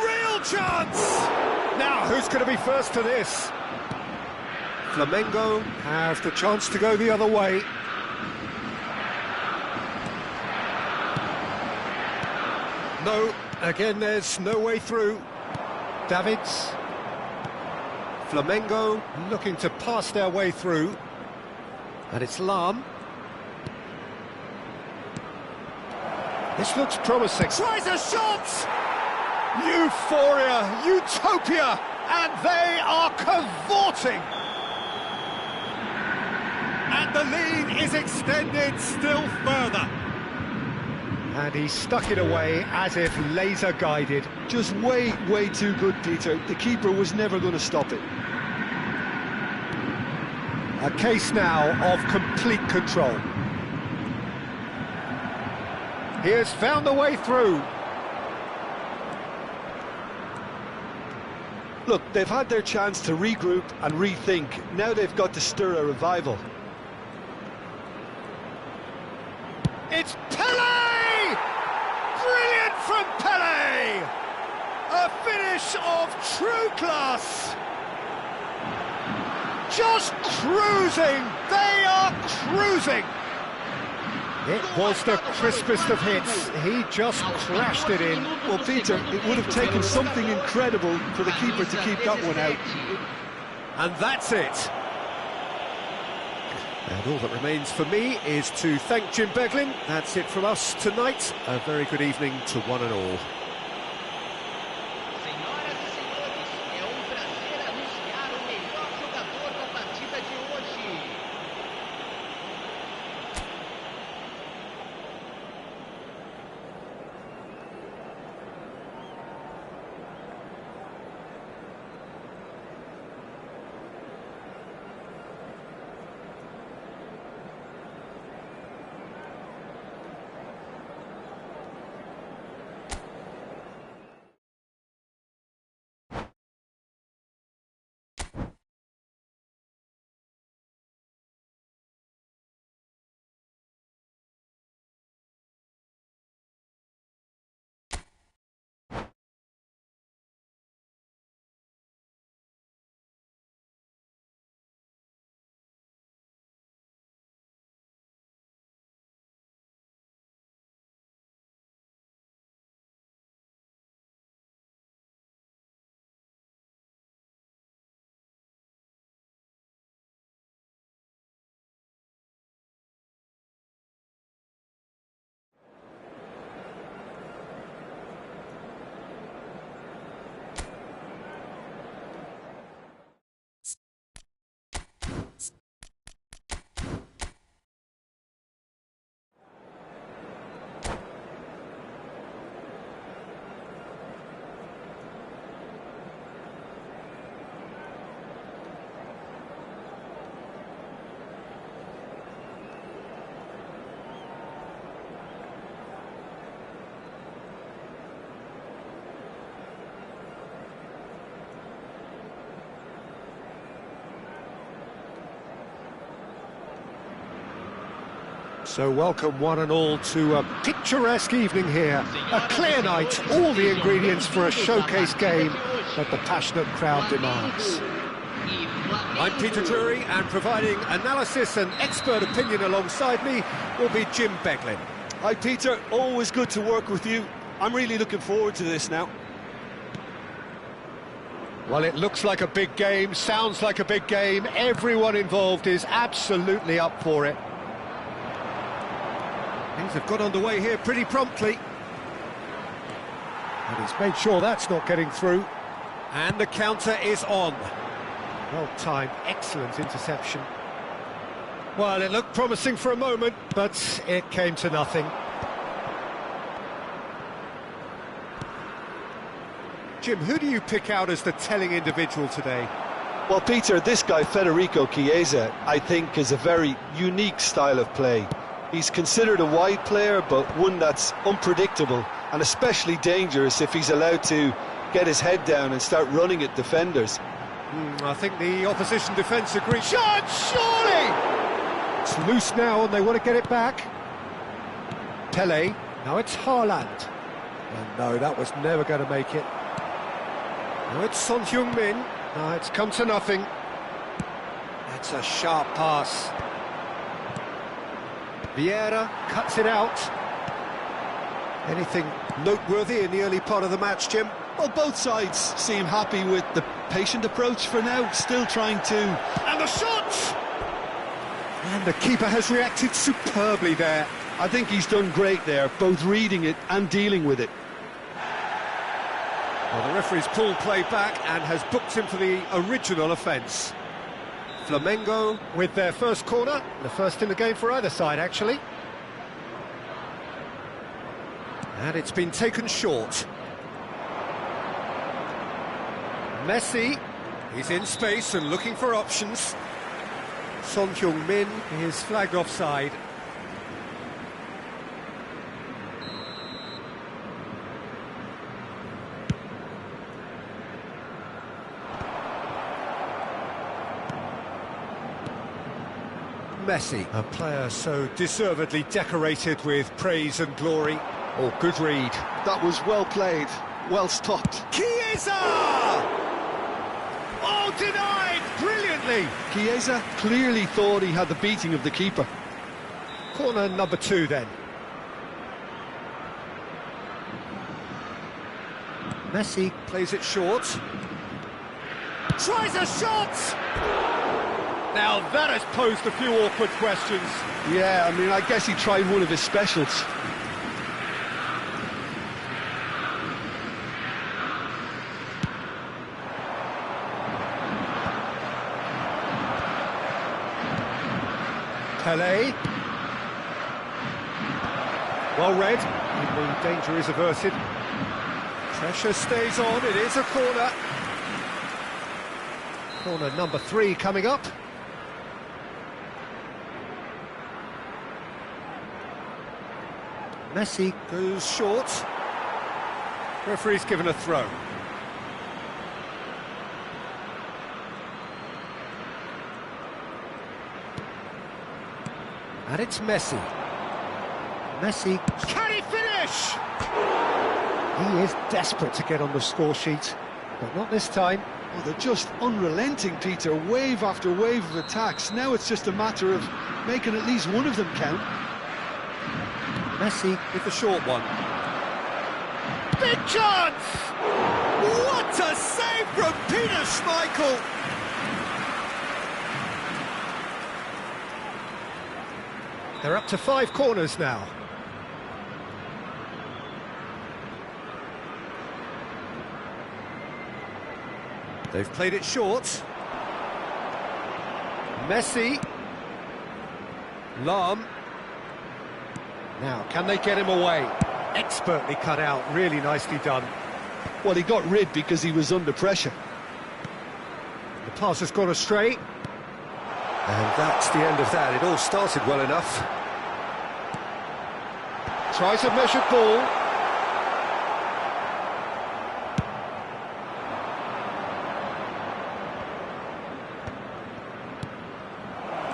Speaker 1: Real chance! Now, who's going to be first to this? Flamengo have the chance to go the other way. No, again there's no way through. Davids. Flamengo looking to pass their way through. And it's Lam. This looks promising. Tries a shot! Euphoria, utopia, and they are cavorting. And the lead is extended still further. And he stuck it away as if laser guided.
Speaker 2: Just way too good, Peter. The keeper was never going to stop it.
Speaker 1: A case now of complete control. He has found the way through.
Speaker 2: Look, they've had their chance to regroup and rethink. Now they've got to stir a revival.
Speaker 1: It's Pele! Brilliant from Pele! A finish of true class! Just cruising! They are cruising! It was the crispest of hits. He just crashed it in.
Speaker 2: Well, Peter, it would have taken something incredible for the keeper to keep that one out.
Speaker 1: And that's it. And all that remains for me is to thank Jim Beglin. That's it from us tonight. A very good evening to one and all. So welcome one and all to a picturesque evening here. A clear night, all the ingredients for a showcase game that the passionate crowd demands. I'm Peter Drury, and providing analysis and expert opinion alongside me will be Jim Beglin.
Speaker 2: Hi, Peter. Always good to work with you. I'm really looking forward to this now.
Speaker 1: Well, it looks like a big game, sounds like a big game. Everyone involved is absolutely up for it. Things have got underway here pretty promptly. And he's made sure that's not getting through. And the counter is on. Well timed, excellent interception. Well, it looked promising for a moment, but it came to nothing. Jim, who do you pick out as the telling individual today?
Speaker 2: Well, Peter, this guy, Federico Chiesa, I think is a very unique style of play. He's considered a wide player, but one that's unpredictable and especially dangerous if he's allowed to get his head down and start running at defenders.
Speaker 1: I think the opposition defence agrees. Shot, surely! It's loose now and they want to get it back. Pele, now it's Haaland. And no, that was never going to make it. Now it's Son Heung-min. No, it's come to nothing. That's a sharp pass. Vieira cuts it out. Anything noteworthy in the early part of the match, Jim?
Speaker 2: Well, both sides seem happy with the patient approach for now, still trying to...
Speaker 1: And the shot! And the keeper has reacted superbly there.
Speaker 2: I think he's done great there, both reading it and dealing with it.
Speaker 1: Well, the referee's pulled play back and has booked him for the original offence. Flamengo with their first corner, the first in the game for either side, actually. And it's been taken short. Messi, he's in space and looking for options. Son Heung-min is flagged offside. Messi, a player so deservedly decorated with praise and glory. Oh, good read.
Speaker 2: That was well played, well stopped.
Speaker 1: Chiesa! Oh, denied brilliantly.
Speaker 2: Chiesa clearly thought he had the beating of the keeper.
Speaker 1: Corner number 2 then. Messi plays it short. Tries a shot! Now that has posed a few awkward questions.
Speaker 2: Yeah, I mean, I guess he tried one of his specials.
Speaker 1: Pelé. Well read. The danger is averted. Pressure stays on, it is a corner. Corner number 3 coming up. Messi goes short. Referee's given a throw. And it's Messi. Messi, can he finish? He is desperate to get on the score sheet, but not this time.
Speaker 2: Well, they're just unrelenting, Peter, wave after wave of attacks. Now it's just a matter of making at least one of them count.
Speaker 1: Messi with the short one. Big chance! What a save from Peter Schmeichel! They're up to 5 corners now. They've played it short. Messi. Lahm. Now, can they get him away? Expertly cut out, really nicely done.
Speaker 2: Well, he got rid because he was under pressure.
Speaker 1: The pass has gone astray. And that's the end of that. It all started well enough. Tries a measured ball.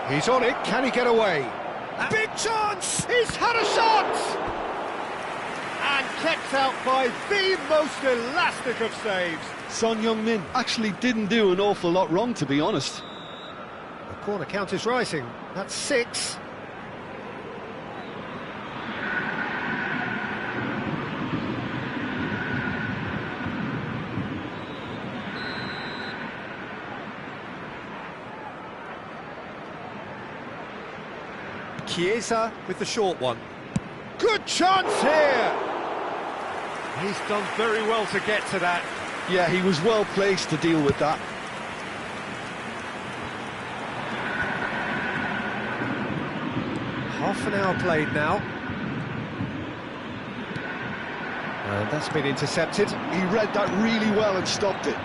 Speaker 1: He's on it, can he get away? Big chance! He's had a shot! And kept out by the most elastic of saves.
Speaker 2: Son Heung-min actually didn't do an awful lot wrong, to be honest.
Speaker 1: The corner count is rising. That's 6. Chiesa with the short one. Good chance here! He's done very well to get to that.
Speaker 2: Yeah, he was well placed to deal with that.
Speaker 1: Half an hour played now. And that's been intercepted.
Speaker 2: He read that really well and stopped it.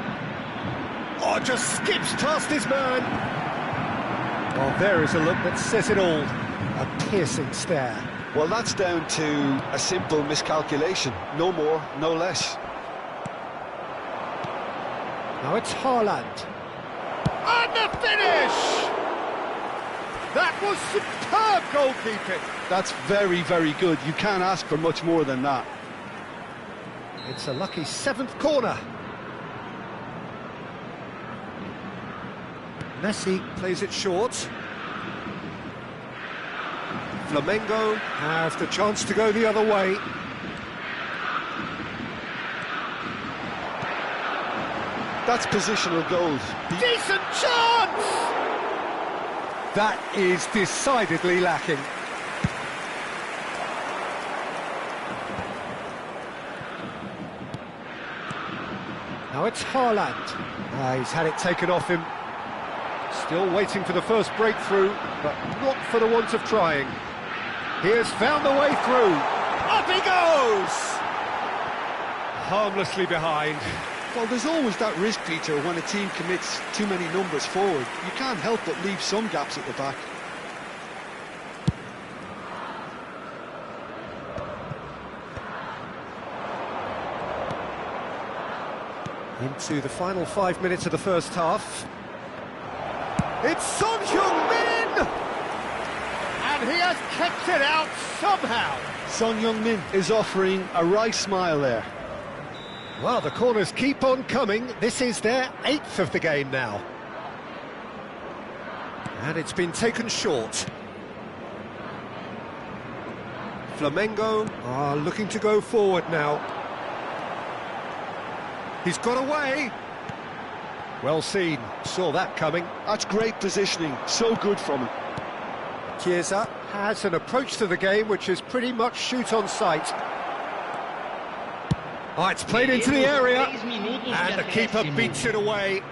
Speaker 1: Oh, just skips past his man. Well, there is a look that says it all. A piercing stare.
Speaker 2: Well, that's down to a simple miscalculation. No more, no less.
Speaker 1: Now it's Haaland. And the finish! That was superb goalkeeping.
Speaker 2: That's very, very good. You can't ask for much more than that.
Speaker 1: It's a lucky 7th corner. Messi plays it short. Flamengo have the chance to go the other way.
Speaker 2: That's positional goals.
Speaker 1: Decent chance! That is decidedly lacking. Now it's Haaland. He's had it taken off him. Still waiting for the first breakthrough, but not for the want of trying. He has found the way through. Up he goes! Harmlessly behind.
Speaker 2: Well, there's always that risk, Peter, when a team commits too many numbers forward. You can't help but leave some gaps at the back.
Speaker 1: Into the final 5 minutes of the first half. It's Son Heung-min! And he has kept it out somehow.
Speaker 2: Son Heung-min is offering a wry smile there.
Speaker 1: Well, the corners keep on coming. This is their 8th of the game now. And it's been taken short. Flamengo are looking to go forward now. He's got away. Well seen, saw that coming.
Speaker 2: That's great positioning, so good from him.
Speaker 1: Chiesa has an approach to the game which is pretty much shoot on sight. Oh, it's played into the area, and the keeper beats it away.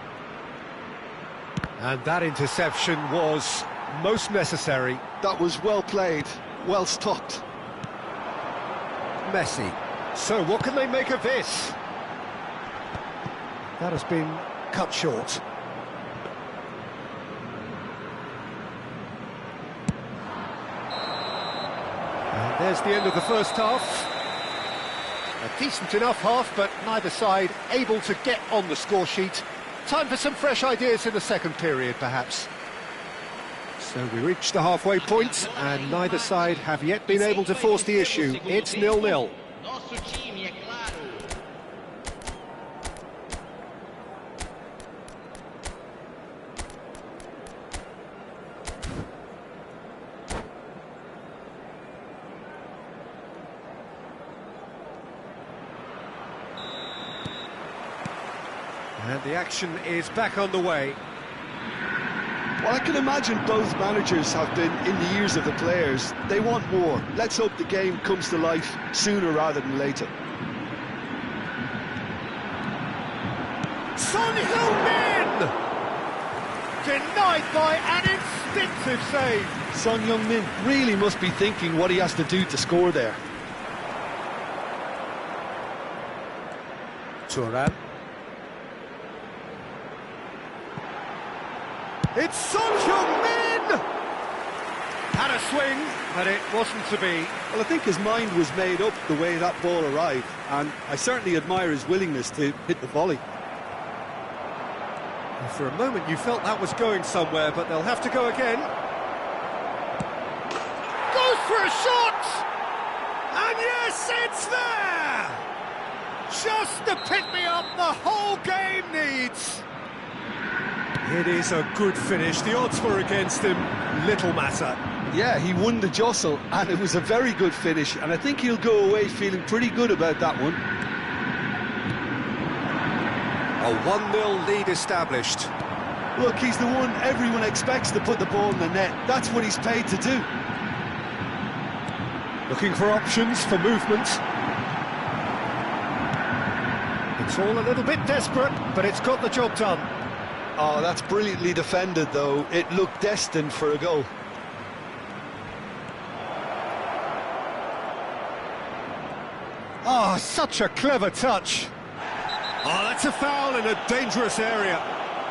Speaker 1: And that interception was most necessary.
Speaker 2: That was well played, well stopped.
Speaker 1: Messi. So what can they make of this? That has been cut short. And there's the end of the first half. A decent enough half, but neither side able to get on the score sheet. Time for some fresh ideas in the second period, perhaps. So we reached the halfway point, and neither side have yet been able to force the issue. It's 0-0. And the action is back on the way.
Speaker 2: Well, I can imagine both managers have been in the ears of the players. They want more. Let's hope the game comes to life sooner rather than later.
Speaker 1: Son Heung-min! Denied by an instinctive save.
Speaker 2: Son Heung-min really must be thinking what he has to do to score there.
Speaker 1: Thuram. It's Son Heung-min! Had a swing, but it wasn't to be.
Speaker 2: Well, I think his mind was made up the way that ball arrived, and I certainly admire his willingness to hit the volley.
Speaker 1: And for a moment you felt that was going somewhere, but they'll have to go again. Goes for a shot! And yes, it's there! Just the pick-me-up the whole game needs. It is a good finish. The odds were against him. Little matter.
Speaker 2: Yeah, he won the jostle, and it was a very good finish, and I think he'll go away feeling pretty good about that one.
Speaker 1: A 1-0 lead established.
Speaker 2: Look, he's the one everyone expects to put the ball in the net. That's what he's paid to do.
Speaker 1: Looking for options, for movement. It's all a little bit desperate, but it's got the job done.
Speaker 2: Oh, that's brilliantly defended, though. It looked destined for a goal.
Speaker 1: Oh, such a clever touch. Oh, that's a foul in a dangerous area.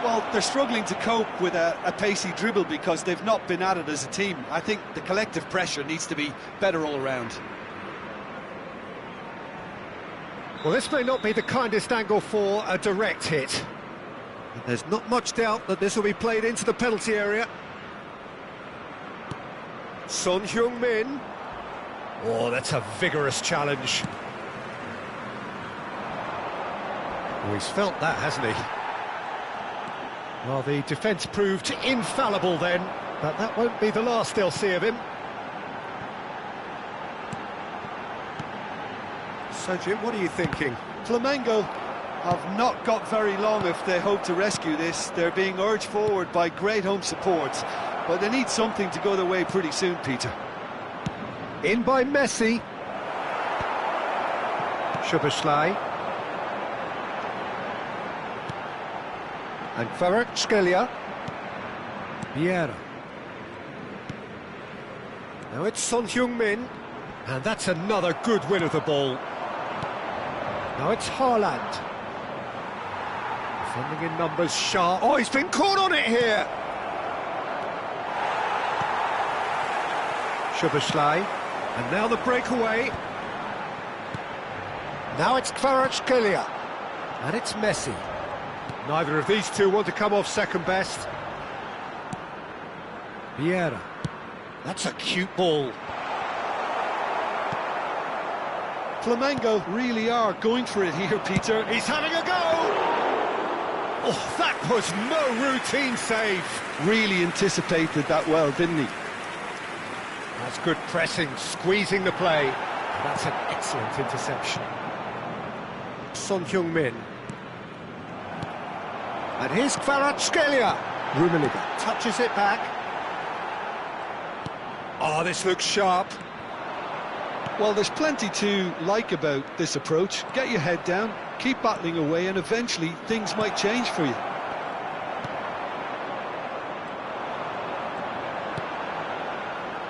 Speaker 2: Well, they're struggling to cope with a pacey dribble because they've not been at it as a team. I think the collective pressure needs to be better all around.
Speaker 1: Well, this may not be the kindest angle for a direct hit. But there's not much doubt that this will be played into the penalty area. Son Heung-min. Oh, that's a vigorous challenge. Oh, he's felt that, hasn't he? Well, the defence proved infallible then, but that won't be the last they'll see of him. So, Jim, what are you thinking?
Speaker 2: Flamengo have not got very long if they hope to rescue this. They're being urged forward by great home support, but they need something to go their way pretty soon, Peter.
Speaker 1: In by Messi. Szoboszlai. And Kvaratskhelia. Vieira. Now it's Son Heung-min. And that's another good win of the ball. Now it's Haaland. Defending in numbers sharp. Oh, he's been caught on it here. Szoboszlai. And now the breakaway. Now it's Kvaratskhelia. And it's Messi. Neither of these two want to come off second best. Vieira. That's a cute ball.
Speaker 2: Flamengo really are going for it here, Peter.
Speaker 1: He's having a go! Oh, that was no routine save.
Speaker 2: Really anticipated that well, didn't he?
Speaker 1: As That's good pressing, squeezing the play. That's an excellent interception. Son Heung-min. And here's Kvaratskhelia. Rummenigge touches it back. Oh, this looks sharp.
Speaker 2: Well, there's plenty to like about this approach. Get your head down, keep battling away, and eventually things might change for you.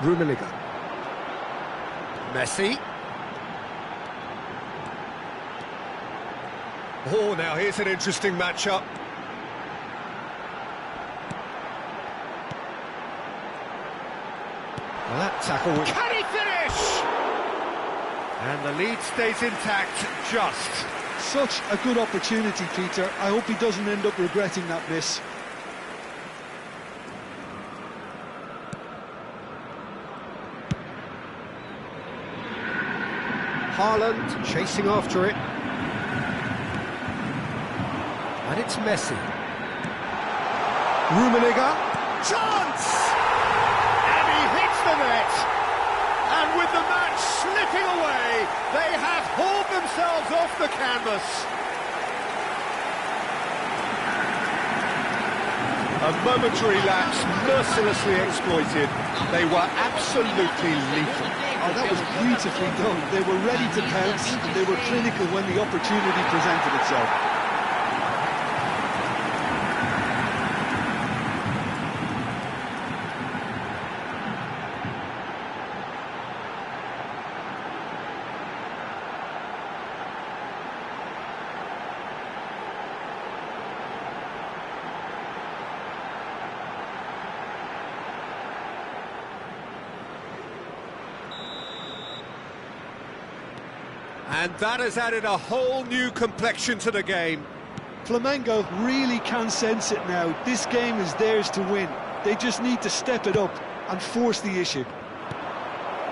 Speaker 1: Rummenigge. Messi. Oh, now here's an interesting matchup. Well, that tackle was... Can he finish? And the lead stays intact, just.
Speaker 2: Such a good opportunity, Peter. I hope he doesn't end up regretting that miss.
Speaker 1: Haaland chasing after it. And it's Messi. Rummenigge. Chance! And he hits the net. And with the match slipping away, they have hauled themselves off the canvas. A momentary lapse mercilessly exploited. They were absolutely lethal.
Speaker 2: Oh, that was beautifully done. They were ready to pounce, and they were clinical when the opportunity presented itself.
Speaker 1: And that has added a whole new complexion to the game.
Speaker 2: Flamengo really can sense it now. This game is theirs to win. They just need to step it up and force the issue.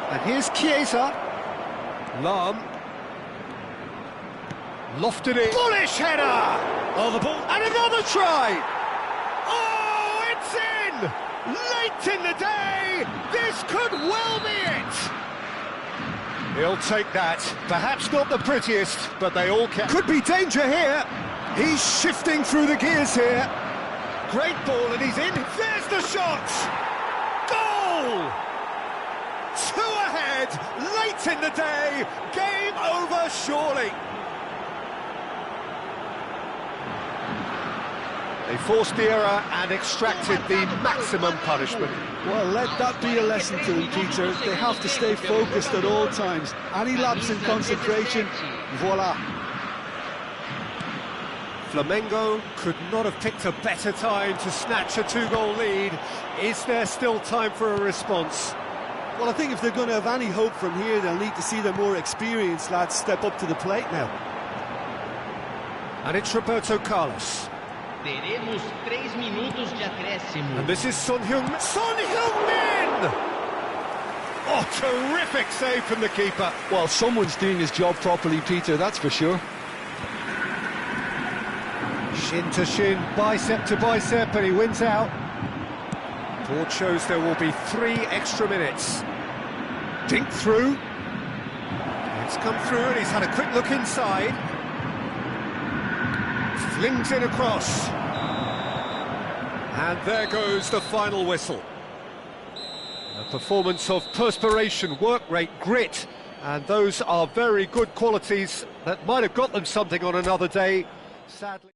Speaker 1: And here's Chiesa. Lahm. Lofted it. Bullish header! Oh, the ball. And another try! Oh, it's in! Late in the day! This could well be it! He'll take that. Perhaps not the prettiest, but they all can. Could be danger here. He's shifting through the gears here. Great ball, and he's in. There's the shot! Goal! 2 ahead, late in the day. Game over, surely. They forced the error and extracted the maximum punishment.
Speaker 2: Well, let that be a lesson to them, Peter. They have to stay focused at all times. Any lapse in concentration, voila.
Speaker 1: Flamengo could not have picked a better time to snatch a 2-goal lead. Is there still time for a response?
Speaker 3: Well, I think if they're going to have any hope from here, they'll need to see their more experienced lads step up to the plate now.
Speaker 1: And it's Roberto Carlos.
Speaker 4: Teremos 3 minutos de acréscimo.
Speaker 1: And this is Son Heung-min. Son Heung-min! Oh, terrific save from the keeper.
Speaker 2: Well, someone's doing his job properly, Peter, that's for sure.
Speaker 1: Shin to shin, bicep to bicep, and he wins out. Board shows there will be 3 extra minutes. Dink through. It's come through, and he's had a quick look inside. Flings it across. And there goes the final whistle. A performance of perspiration, work rate, grit, and those are very good qualities that might have got them something on another day, sadly.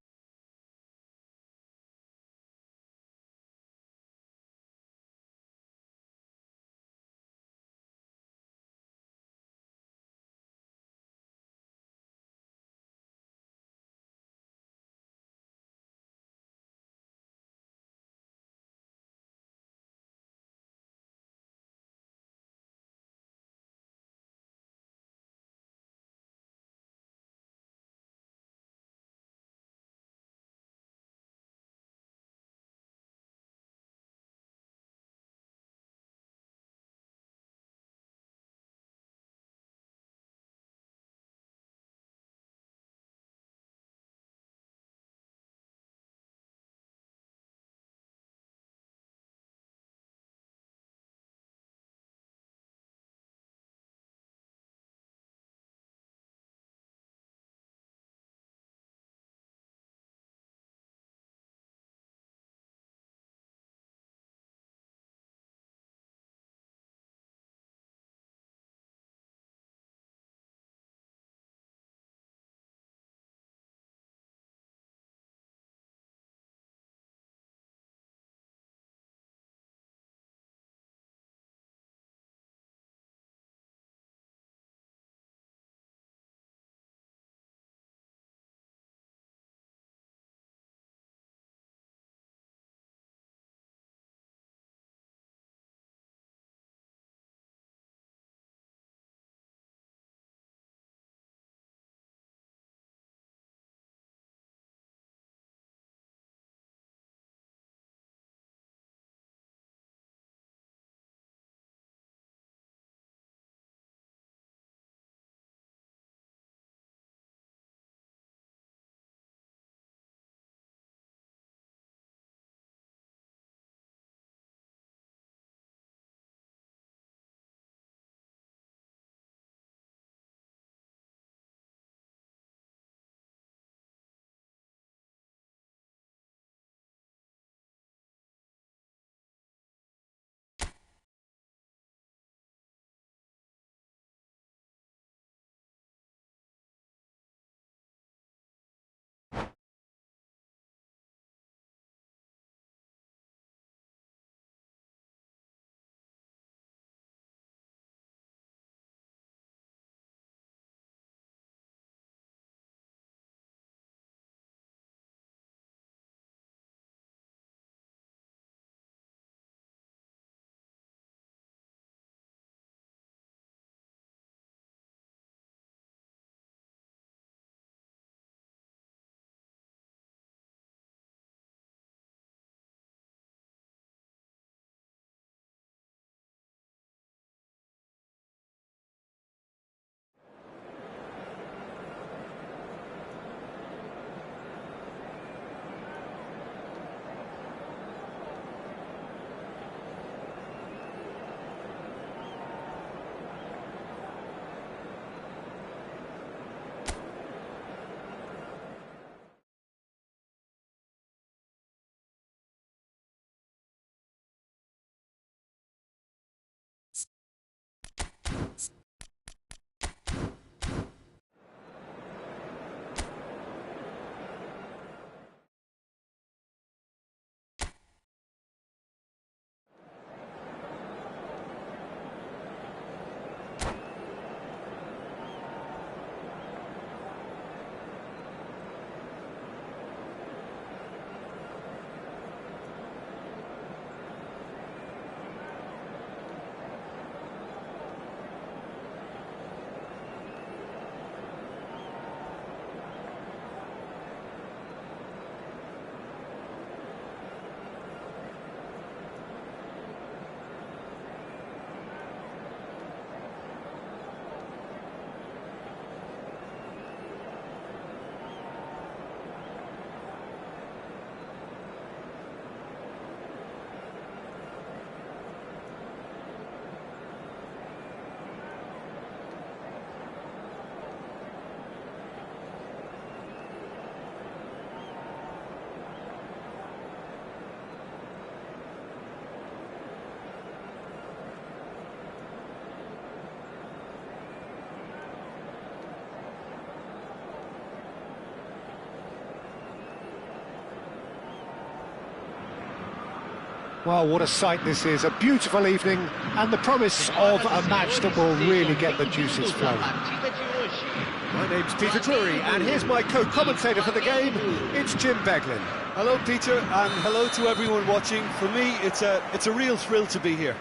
Speaker 1: Well, what a sight this is, a beautiful evening, and the promise of a match that will really get the juices flowing.
Speaker 3: My name's Peter Drury, and here's my co-commentator for the game, it's Jim Beglin. Hello, Peter, and hello to everyone watching. For me, it's a real thrill to be here.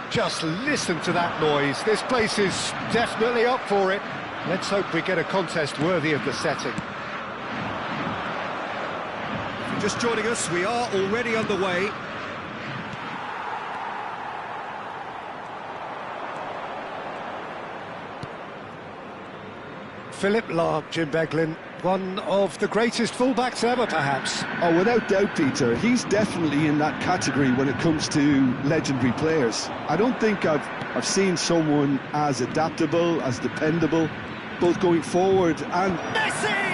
Speaker 1: Just listen to that noise. This place is definitely up for it. Let's hope we get a contest worthy of the setting.
Speaker 3: Just joining us, we are already underway.
Speaker 1: Philip Lahm, Jim Beglin, one of the greatest fullbacks ever, perhaps.
Speaker 2: Oh, without doubt, Peter. He's definitely in that category when it comes to legendary players. I don't think I've seen someone as adaptable, as dependable, both going forward and...
Speaker 1: Messi!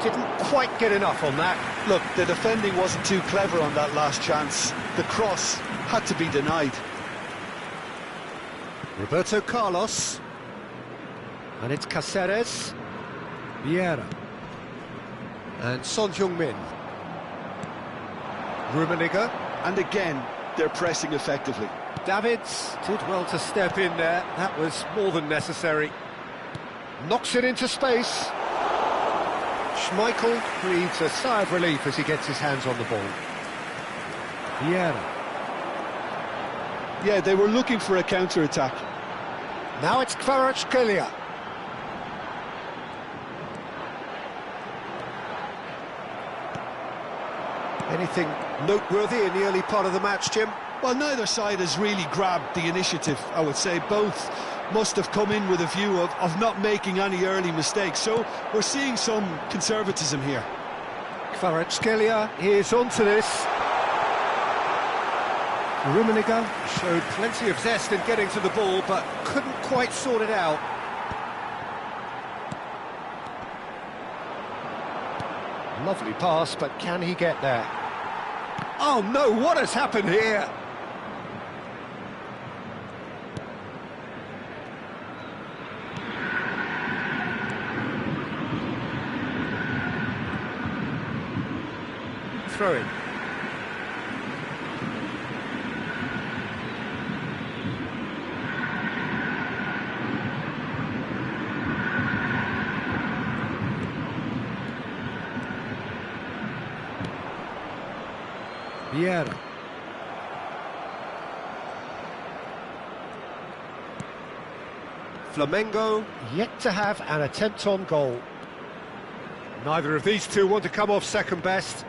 Speaker 1: Didn't quite get enough on that.
Speaker 2: Look, the defending wasn't too clever on that last chance. The cross had to be denied.
Speaker 3: Roberto Carlos.
Speaker 1: And it's Cáceres. Vieira.
Speaker 3: And Son Heung-min. Rummenigge.
Speaker 2: And again, they're pressing effectively.
Speaker 1: Davids did well to step in there. That was more than necessary. Knocks it into space. Schmeichel breathes a sigh of relief as he gets his hands on the ball. Vieira.
Speaker 2: Yeah, they were looking for a counter-attack.
Speaker 1: Now it's Kvaratskhelia.
Speaker 3: Anything noteworthy in the early part of the match, Jim?
Speaker 2: Well, neither side has really grabbed the initiative, I would say. Both must have come in with a view of not making any early mistakes. So we're seeing some conservatism here.
Speaker 1: Kvaratskhelia is onto this. Rummenigge
Speaker 3: Showed plenty of zest in getting to the ball, but couldn't quite sort it out.
Speaker 1: Lovely pass, but can he get there? Oh no, what has happened here? Throw in. Vieira.
Speaker 3: Flamengo
Speaker 1: Yet to have an attempt on goal. Neither of these two want to come off second best.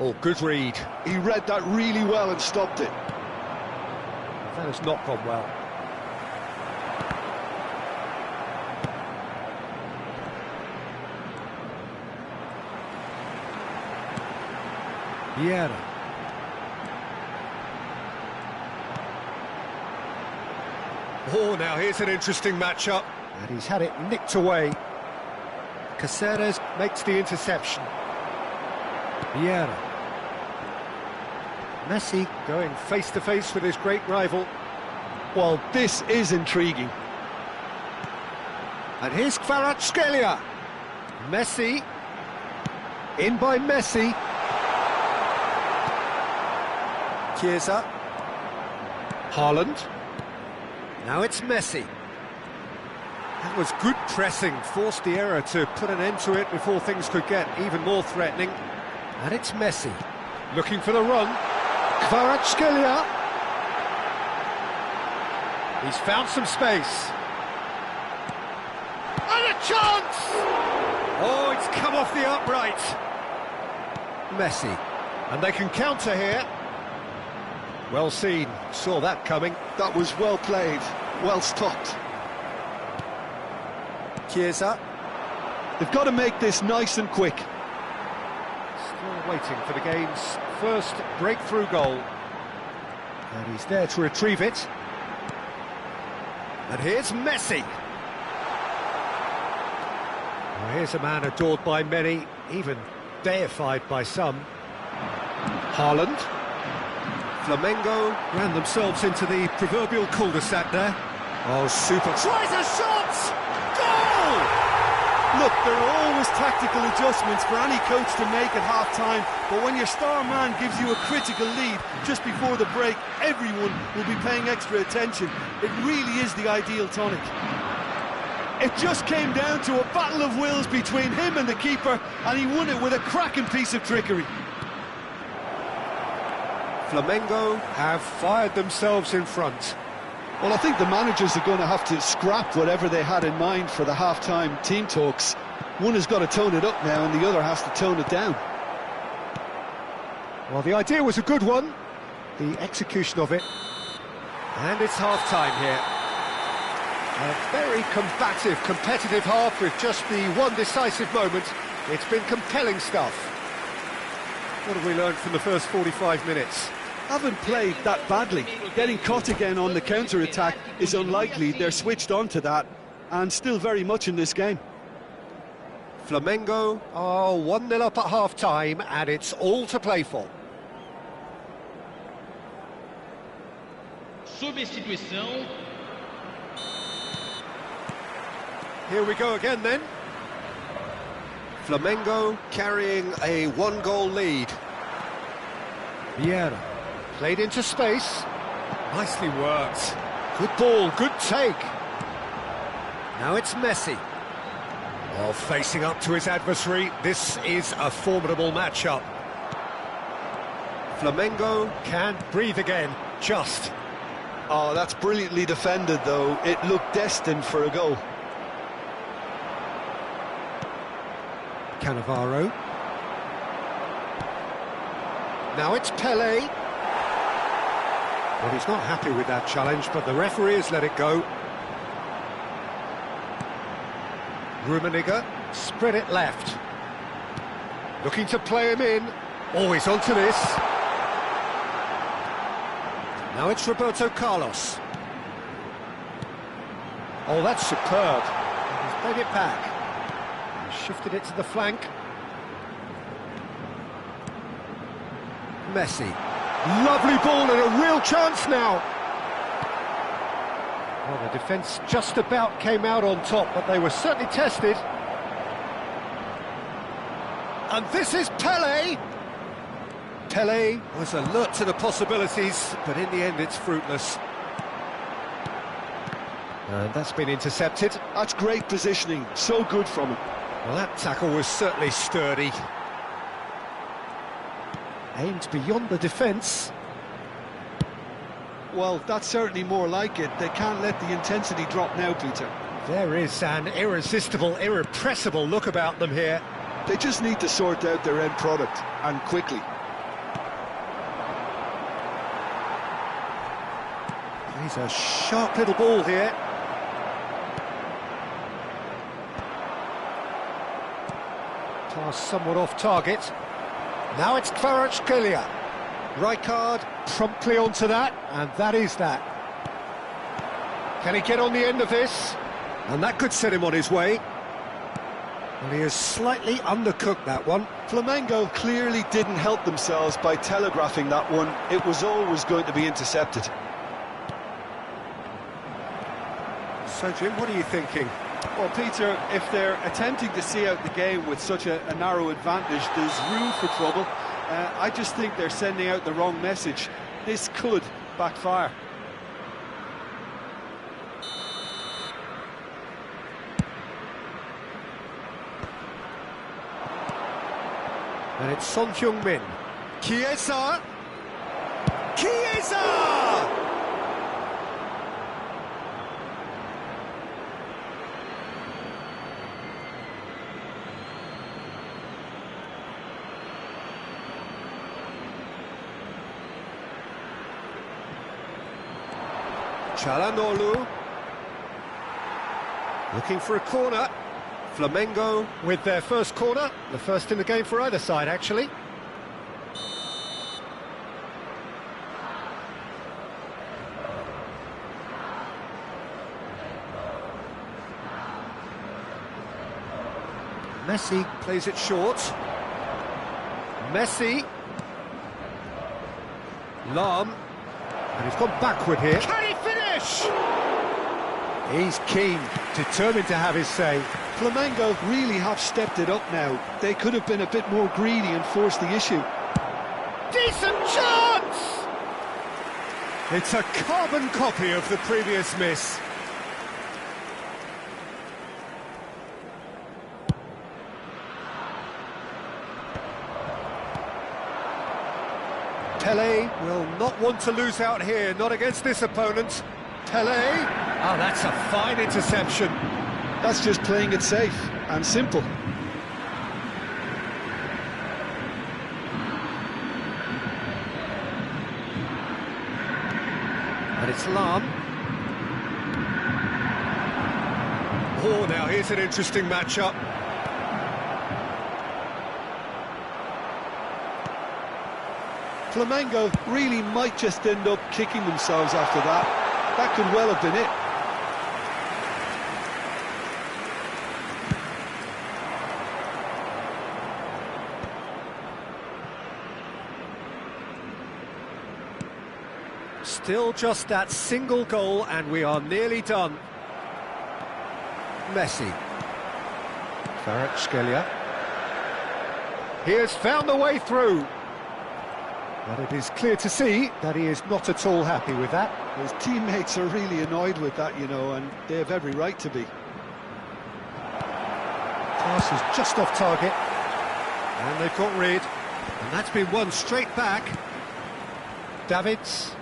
Speaker 1: Oh, good read.
Speaker 2: He read that really well and stopped it.
Speaker 1: That has not gone well. Vieira.
Speaker 3: Oh, now here's an interesting matchup.
Speaker 1: And he's had it nicked away. Cáceres makes the interception. Vieira. Messi going face-to-face with his great rival.
Speaker 2: Well, this is intriguing.
Speaker 1: And here's Kvaratskhelia. Messi. In by Messi.
Speaker 3: Chiesa.
Speaker 1: Haaland.
Speaker 3: Now it's Messi. That was good pressing, forced the error to put an end to it before things could get even more threatening.
Speaker 1: And it's Messi. Looking for the run. Kvaratskhelia. He's found some space. And a chance!
Speaker 3: Oh, it's come off the upright.
Speaker 1: Messi. And they can counter here. Well seen, saw that coming.
Speaker 2: That was well played, well stopped.
Speaker 3: Chiesa.
Speaker 2: They've got to make this nice and quick.
Speaker 1: Still waiting for the game's first breakthrough goal. And he's there to retrieve it.
Speaker 3: And here's Messi.
Speaker 1: Well, here's a man adored by many, even deified by some. Haaland.
Speaker 3: Flamengo ran themselves into the proverbial cul-de-sac there. Oh, super. Tries a shot! Goal! Look, there are always tactical adjustments for any coach to make at half-time, but when your star man gives you a critical lead just before the break, everyone will be paying extra attention. It really is the ideal tonic. It just came down to a battle of wills between him and the keeper, and he won it with a cracking piece of trickery.
Speaker 1: Flamengo have fired themselves in front.
Speaker 2: Well, I think the managers are going to have to scrap whatever they had in mind for the half-time team talks. One has got to tone it up now, and the other has to tone it down.
Speaker 1: Well, the idea was a good one, the execution of it. And it's half-time here. A very combative, competitive half with just the one decisive moment. It's been compelling stuff. What have we learned from the first 45 minutes?
Speaker 3: Haven't played that badly. Getting caught again on the counter-attack is unlikely. They're switched on to that, and still very much in this game.
Speaker 1: Flamengo are 1-0 up at half-time, and it's all to play for.
Speaker 4: Substituição.
Speaker 1: Here we go again then. Flamengo carrying a one-goal lead. Vieira. Played into space. Nicely worked. Good ball, good take. Now it's Messi. Well, facing up to his adversary, this is a formidable matchup. Flamengo can't breathe again, just.
Speaker 2: Oh, that's brilliantly defended, though. It looked destined for a goal.
Speaker 1: Cannavaro. Now it's Pelé. Well, he's not happy with that challenge, but the referee has let it go. Rummenigge, spread it left. Looking to play him in. Oh, he's onto this. Now it's Roberto Carlos. Oh, that's superb. He's played it back. He's shifted it to the flank. Messi. Lovely ball and a real chance now. Well, the defence just about came out on top, but they were certainly tested. And this is Pelé. Pelé was alert to the possibilities, but in the end it's fruitless. And that's been intercepted.
Speaker 2: That's great positioning, so good from him.
Speaker 1: Well, that tackle was certainly sturdy. Aimed beyond the defence.
Speaker 2: Well, that's certainly more like it. They can't let the intensity drop now, Peter.
Speaker 1: There is an irresistible, irrepressible look about them here.
Speaker 2: They just need to sort out their end product, and quickly.
Speaker 1: He's a sharp little ball here. Pass somewhat off target. Now it's Kvaratskhelia. Rijkaard promptly onto that, and that is that. Can he get on the end of this? And that could set him on his way. And he has slightly undercooked that one.
Speaker 2: Flamengo clearly didn't help themselves by telegraphing that one. It was always going to be intercepted.
Speaker 1: So, Jim, what are you thinking?
Speaker 3: Well, Peter, if they're attempting to see out the game with such a narrow advantage, there's room for trouble. I just think they're sending out the wrong message. This could backfire.
Speaker 1: And it's Son Heung-min. Chiesa! Chiesa! Çalhanoğlu looking for a corner. Flamengo with their first corner, the first in the game for either side, actually. Messi plays it short. Messi. Lahm. And he's gone backward here. Can he finish? He's keen, determined to have his say.
Speaker 2: Flamengo really have stepped it up now. They could have been a bit more greedy and forced the issue.
Speaker 1: Decent chance! It's a carbon copy of the previous miss. Pelé will not want to lose out here, not against this opponent. Pelé, oh, that's a fine interception.
Speaker 2: That's just playing it safe and simple.
Speaker 1: And it's Lam. Oh, now here's an interesting matchup.
Speaker 2: Flamengo really might just end up kicking themselves after that. That could well have been it.
Speaker 1: Still just that single goal and we are nearly done. Messi. Kvaratskhelia. He has found the way through. But it is clear to see that he is not at all happy with that.
Speaker 2: His teammates are really annoyed with that, you know, and they have every right to be.
Speaker 1: Pass is just off target. And they've got rid. And that's been won straight back. Davids.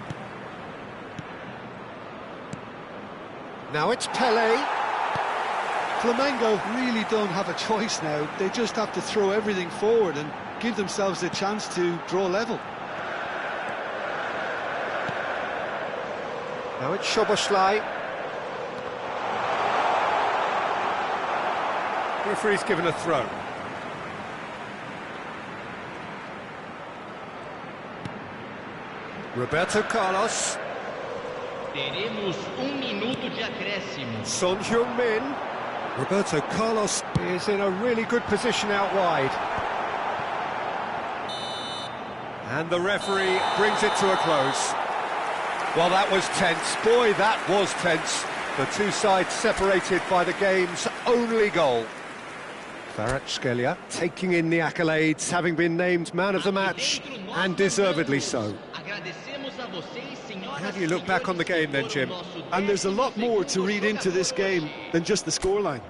Speaker 1: Now it's Pelé.
Speaker 2: Flamengo really don't have a choice now. They just have to throw everything forward and give themselves a chance to draw level.
Speaker 1: Now it's Szoboszlai. Referee's given a throw. Roberto Carlos.
Speaker 4: Teremos minuto de acréscimo.
Speaker 1: Son Heung-min. Roberto Carlos is in a really good position out wide. And the referee brings it to a close. Well, that was tense. Boy, that was tense. The two sides separated by the game's only goal. Kvaratskhelia taking in the accolades, having been named man of the match, and deservedly so. How do you look back on the game then, Jim?
Speaker 2: And there's a lot more to read into this game than just the scoreline.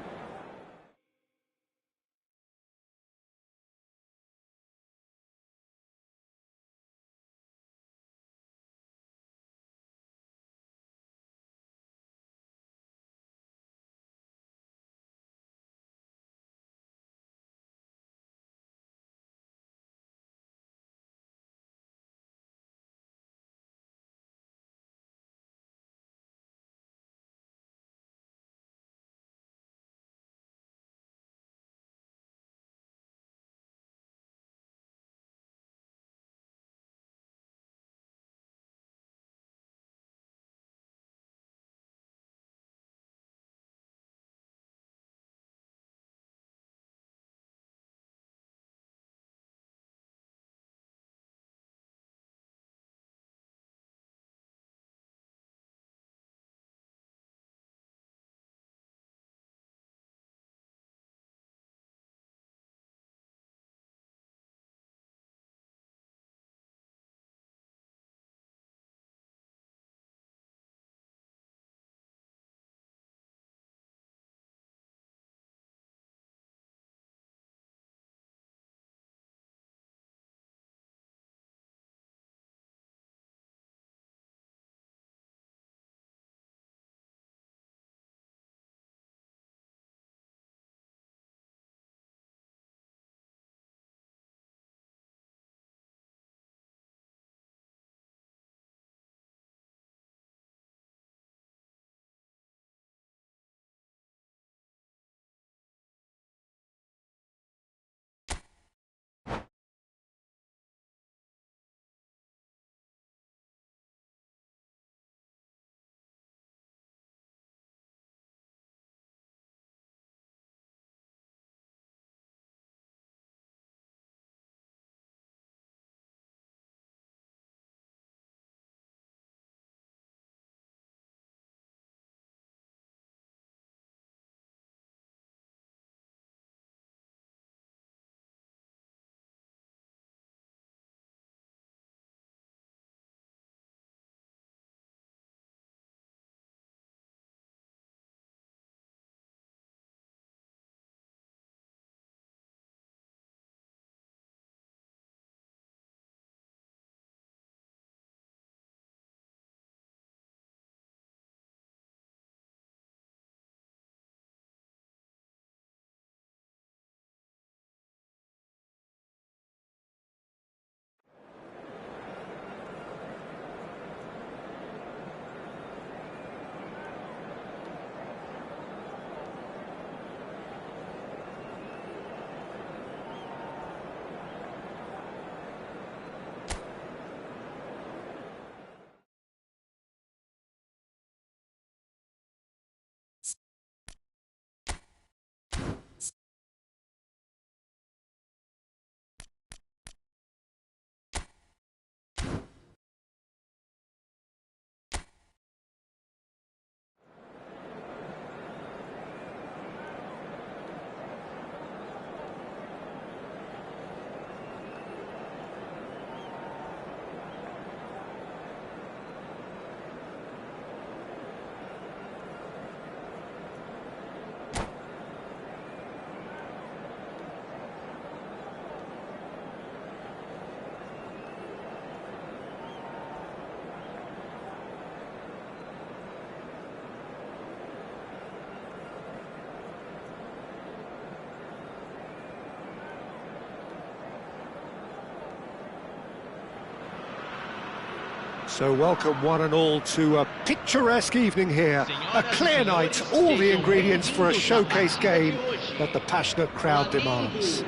Speaker 1: So welcome one and all to a picturesque evening here. A clear night, all the ingredients for a showcase game that the passionate crowd demands.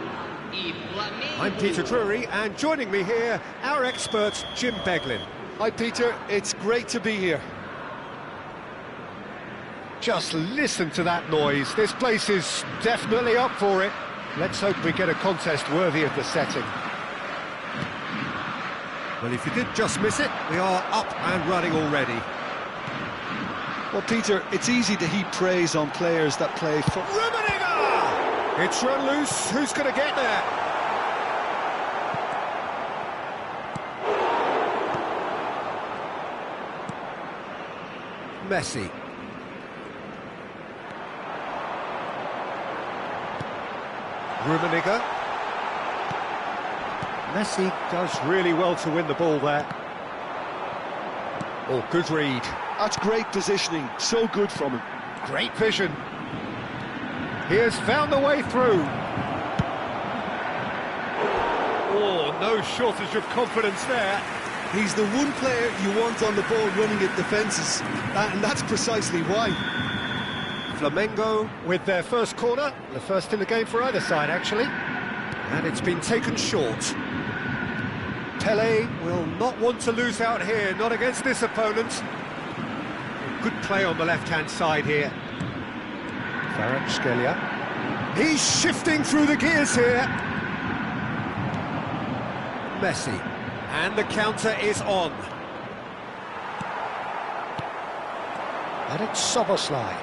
Speaker 1: I'm Peter Drury, and joining me here, our expert Jim Beglin.
Speaker 2: Hi Peter, it's great to be here.
Speaker 1: Just listen to that noise. This place is definitely up for it. Let's hope we get a contest worthy of the setting. Well, if you did just miss it, we are up and running already.
Speaker 2: Well, Peter, it's easy to heap praise on players that play for...
Speaker 1: Rummenigge! It's run loose. Who's going to get there? Messi. Rummenigge. Messi does really well to win the ball there. Oh, good read.
Speaker 2: That's great positioning, so good from him.
Speaker 1: Great vision. He has found the way through. Oh, no shortage of confidence there.
Speaker 3: He's the one player you want on the ball running at defences, and that's precisely why.
Speaker 1: Flamengo with their first corner, the first in the game for either side, actually. And it's been taken short. Pele will not want to lose out here, not against this opponent. Good play on the left-hand side here. Kvaratskhelia. He's shifting through the gears here. Messi. And the counter is on. And it's Soboslai.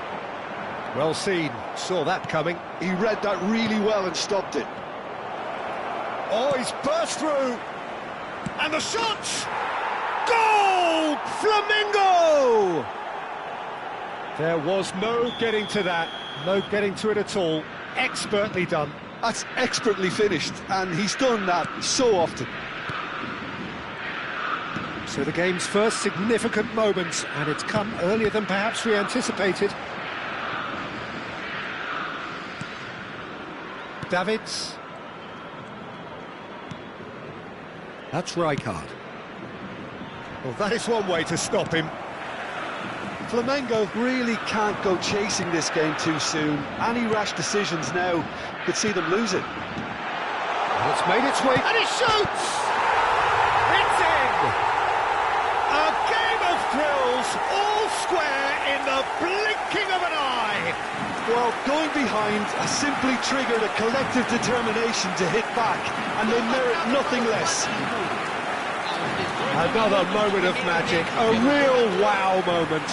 Speaker 1: Well seen, saw that coming.
Speaker 2: He read that really well and stopped it.
Speaker 1: Oh, he's burst through. And the shot! Goal! Flamengo! There was no getting to that, no getting to it at all. Expertly done.
Speaker 2: That's expertly finished, and he's done that so often.
Speaker 1: So the game's first significant moment, and it's come earlier than perhaps we anticipated. Davids. That's Rijkaard. Well, that is one way to stop him.
Speaker 2: Flamengo really can't go chasing this game too soon. Any rash decisions now could see them lose it.
Speaker 1: And it's made its way, and it shoots! It's in! A game of thrills, all square in the blinking of an eye!
Speaker 2: Well, going behind has simply triggered a collective determination to hit back, and they merit nothing less.
Speaker 1: Another moment of magic, a real wow moment.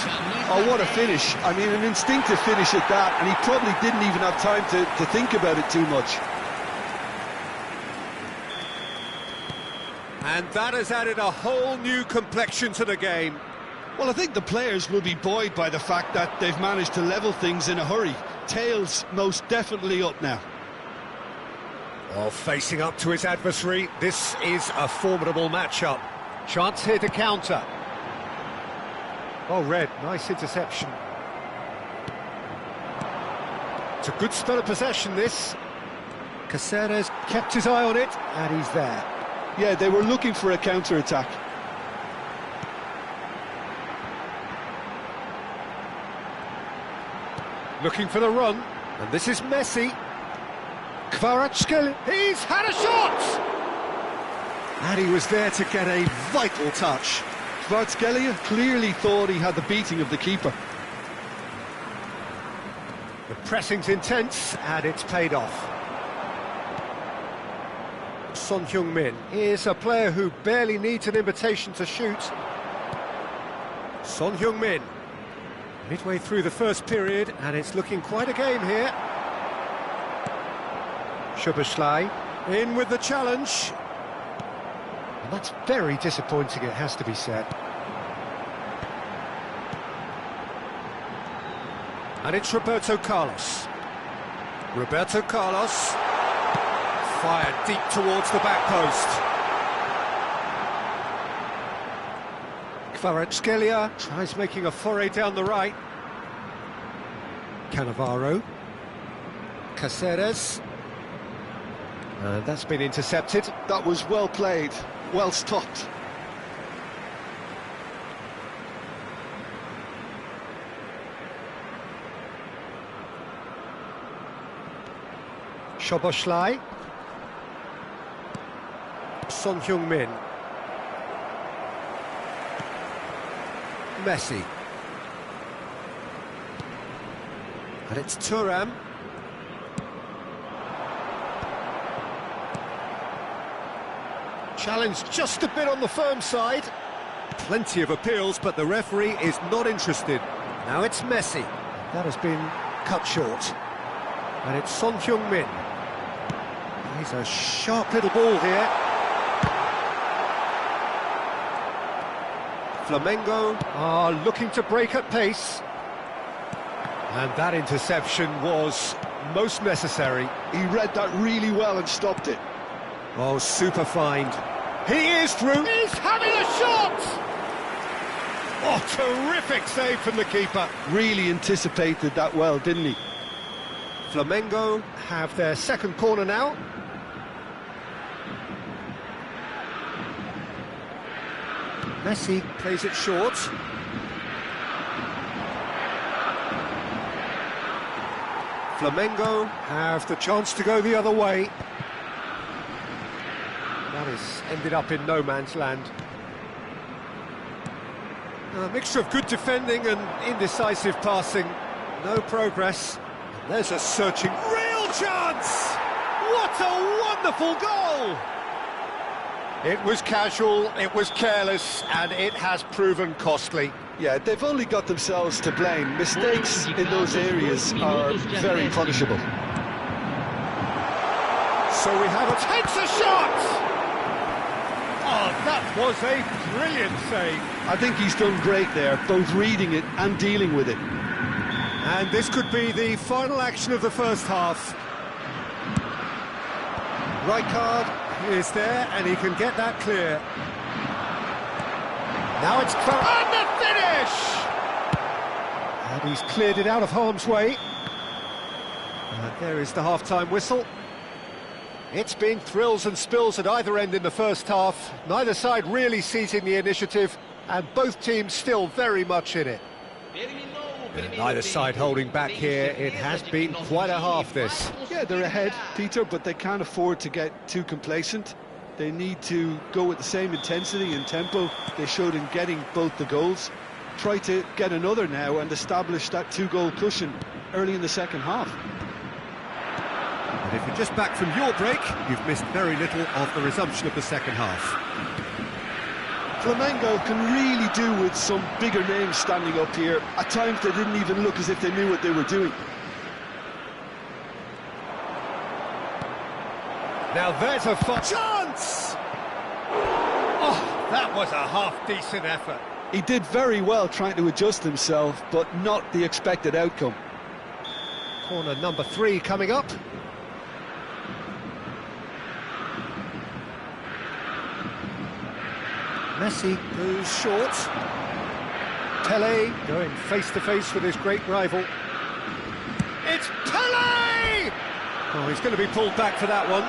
Speaker 2: Oh, what a finish. I mean, an instinctive finish at that, and he probably didn't even have time to think about it too much.
Speaker 1: And that has added a whole new complexion to the game.
Speaker 2: Well, I think the players will be buoyed by the fact that they've managed to level things in a hurry. Tails most definitely up now.
Speaker 1: Well, facing up to his adversary, this is a formidable matchup. Chance here to counter. Oh, Red, nice interception. It's a good spell of possession, this. Caceres kept his eye on it, and he's there.
Speaker 2: Yeah, they were looking for a counter-attack.
Speaker 1: Looking for the run, and this is Messi. Kvaratskhelia, he's had a shot! And he was there to get a vital touch.
Speaker 2: Kvaratskhelia clearly thought he had the beating of the keeper.
Speaker 1: The pressing's intense, and it's paid off. Son Heung-min is a player who barely needs an invitation to shoot. Son Heung-min, midway through the first period, and it's looking quite a game here. Soboslai in with the challenge. And that's very disappointing, it has to be said. And it's Roberto Carlos. Roberto Carlos fired deep towards the back post. Kvaratskhelia tries making a foray down the right. Cannavaro. Caceres. And that's been intercepted.
Speaker 2: That was well played, well stopped.
Speaker 1: Szoboszlai. Son Heung-min. Messi. And it's Thuram. Challenge just a bit on the firm side. Plenty of appeals, but the referee is not interested. Now it's Messi. That has been cut short. And it's Son Heung-min. He's a sharp little ball here. Flamengo are looking to break at pace. And that interception was most necessary.
Speaker 2: He read that really well and stopped it.
Speaker 1: Oh, super find. He is through. He's having a shot! Oh, terrific save from the keeper.
Speaker 2: Really anticipated that well, didn't he?
Speaker 1: Flamengo have their second corner now. Messi plays it short. Flamengo have the chance to go the other way. That has ended up in no man's land. A mixture of good defending and indecisive passing. No progress. There's a searching real chance! What a wonderful goal! It was casual, it was careless, and it has proven costly.
Speaker 2: Yeah, they've only got themselves to blame. Mistakes in those areas are very punishable.
Speaker 1: So we have takes a shot! Oh, that was a brilliant save.
Speaker 2: I think he's done great there, both reading it and dealing with it.
Speaker 1: And this could be the final action of the first half. Rijkaard is there, and he can get that clear. Now it's and the finish! And he's cleared it out of harm's way. And there is the half-time whistle. It's been thrills and spills at either end in the first half. Neither side really seizing the initiative, and both teams still very much in it. And neither side holding back here. It has been quite a half, this.
Speaker 2: Yeah, they're ahead, Peter, but they can't afford to get too complacent. They need to go with the same intensity and tempo they showed in getting both the goals. Try to get another now and establish that two-goal cushion early in the second half.
Speaker 1: And if you're just back from your break, you've missed very little of the resumption of the second half.
Speaker 2: Flamengo can really do with some bigger names standing up here. At times they didn't even look as if they knew what they were doing.
Speaker 1: Now there's a chance! Oh, that was a half-decent effort.
Speaker 2: He did very well trying to adjust himself, but not the expected outcome.
Speaker 1: Corner number 3 coming up. Messi goes short. Pele going face-to-face with his great rival. It's Pele! Oh, he's going to be pulled back for that one.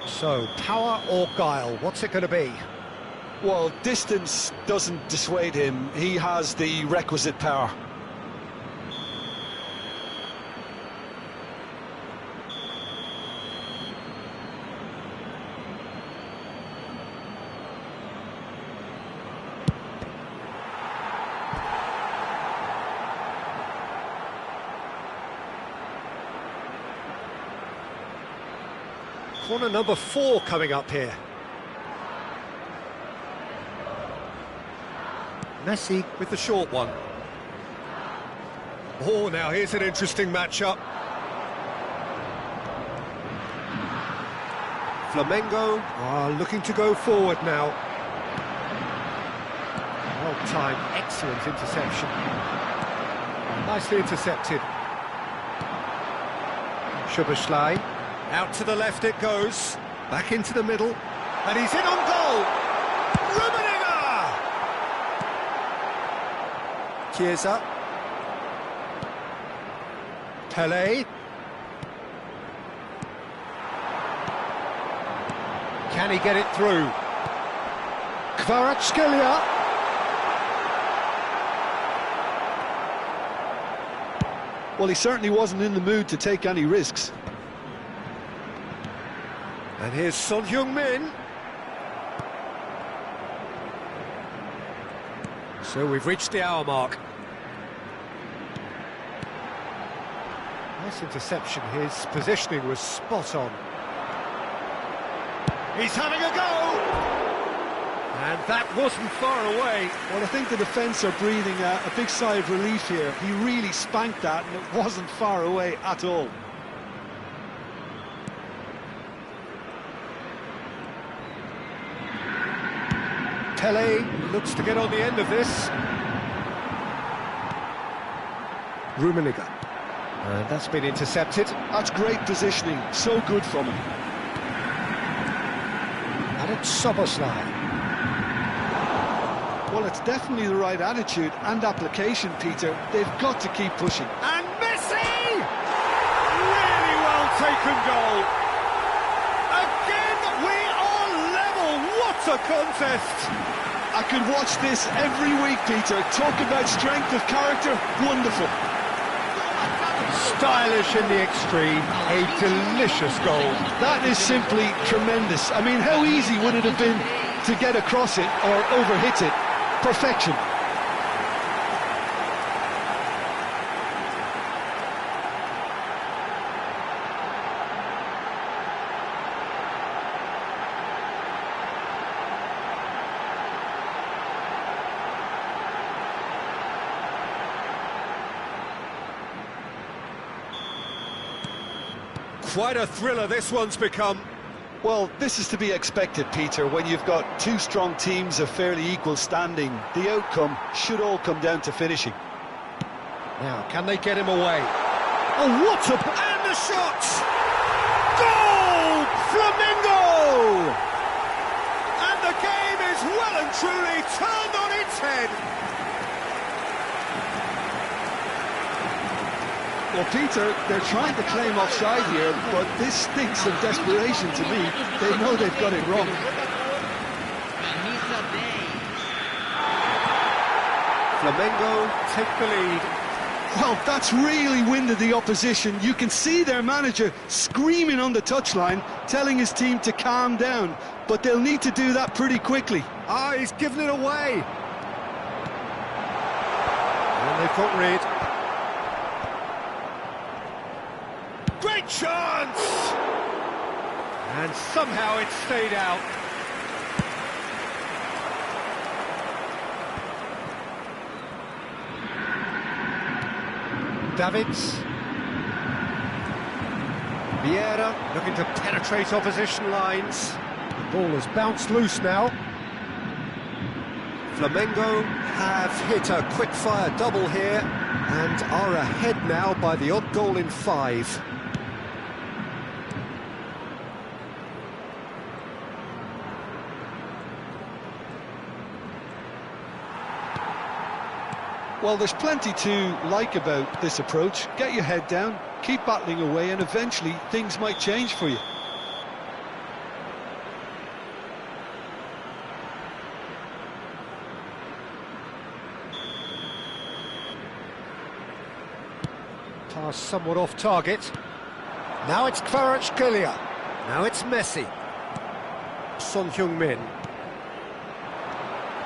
Speaker 1: So, power or guile, what's it going to be?
Speaker 2: Well, distance doesn't dissuade him. He has the requisite power.
Speaker 1: Corner number 4 coming up here. Messi with the short one. Oh, now here's an interesting matchup. Flamengo are looking to go forward now. Well-timed, excellent interception. Nicely intercepted. Szoboszlai. Out to the left it goes, back into the middle, and he's in on goal! Braitinner! Chiesa. Pele. Can he get it through? Kvaratskhelia.
Speaker 2: Well, he certainly wasn't in the mood to take any risks.
Speaker 1: And here's Son Heung-min. So we've reached the hour mark. Nice interception. His positioning was spot on. He's having a go! And that wasn't far away.
Speaker 2: Well, I think the defence are breathing a big sigh of relief here. He really spanked that, and it wasn't far away at all.
Speaker 1: Pele looks to get on the end of this. Rummenigge. And that's been intercepted.
Speaker 2: That's great positioning, so good from him.
Speaker 1: And it's Szoboszlai.
Speaker 2: Well, it's definitely the right attitude and application, Peter. They've got to keep pushing.
Speaker 1: And Messi! Really well taken goal. Again, we are level. What a contest!
Speaker 2: I could watch this every week, Peter. Talk about strength of character. Wonderful.
Speaker 1: Stylish in the extreme. A delicious goal.
Speaker 2: That is simply tremendous. I mean, how easy would it have been to get across it or overhit it? Perfection.
Speaker 1: Quite a thriller this one's become.
Speaker 2: Well, this is to be expected, Peter. When you've got two strong teams of fairly equal standing, the outcome should all come down to finishing.
Speaker 1: Now, can they get him away? Oh, what a... And the shot! Goal! Flamengo! And the game is well and truly turned on its head.
Speaker 2: Well, Peter, they're trying to claim offside here, but this stinks of desperation to me. They know they've got it wrong.
Speaker 1: Flamengo take the lead.
Speaker 2: Well, that's really winded the opposition. You can see their manager screaming on the touchline, telling his team to calm down, but they'll need to do that pretty quickly.
Speaker 1: Ah, he's given it away. And they've got rid. Great chance! And somehow it stayed out. Davids. Vieira looking to penetrate opposition lines. The ball has bounced loose now. Flamengo have hit a quick-fire double here and are ahead now by the odd goal in 5.
Speaker 2: Well, there's plenty to like about this approach. Get your head down, keep battling away, and eventually things might change for you.
Speaker 1: Pass somewhat off target. Now it's Kvaratskhelia. Now it's Messi. Son Heung-min.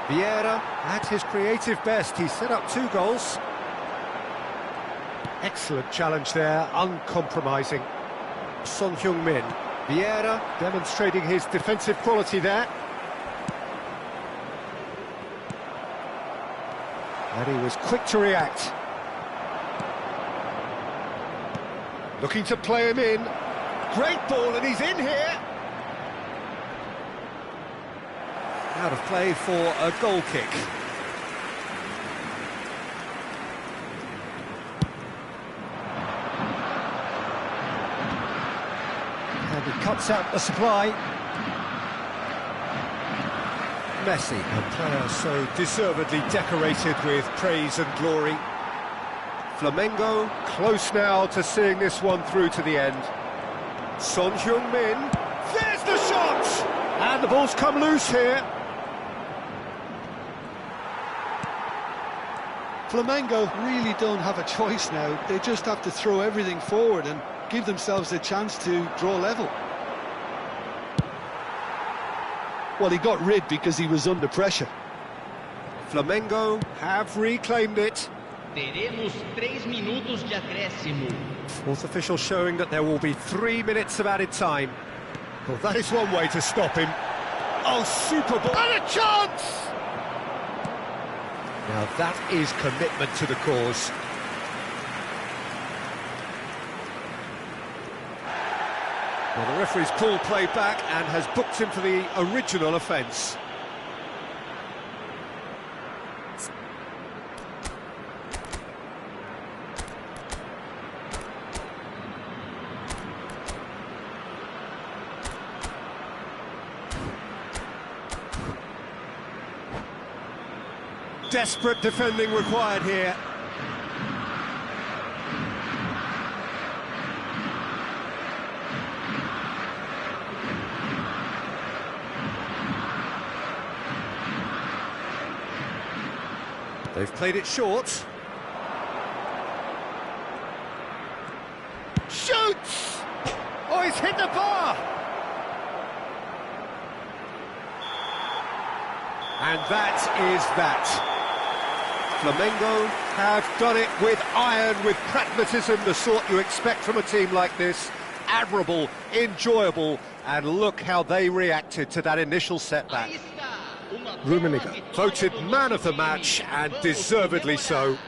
Speaker 1: Vieira at his creative best. He set up 2 goals. Excellent challenge there, uncompromising. Son Heung-min. Vieira demonstrating his defensive quality there. And he was quick to react. Looking to play him in. Great ball, and he's in here. Out of play for a goal kick. And he cuts out the supply. Messi, a player so deservedly decorated with praise and glory. Flamengo close now to seeing this one through to the end. Son Heung-min, there's the shot! And the ball's come loose here.
Speaker 2: Flamengo really don't have a choice now. They just have to throw everything forward and give themselves a chance to draw level. Well, he got rid because he was under pressure.
Speaker 1: Flamengo have reclaimed it.
Speaker 4: Teremos 3 minutos de acréscimo.
Speaker 1: Fourth official showing that there will be 3 minutes of added time. Well, that is one way to stop him. Oh, super ball. And a chance! Now that is commitment to the cause. Well, the referee's pulled play back and has booked him for the original offence. Desperate defending required here. They've played it short. Shoots! Oh, he's hit the bar! And that is that. Flamengo have done it with iron, with pragmatism, the sort you expect from a team like this. Admirable, enjoyable, and look how they reacted to that initial setback. Rummenigge voted man of the match, and deservedly so.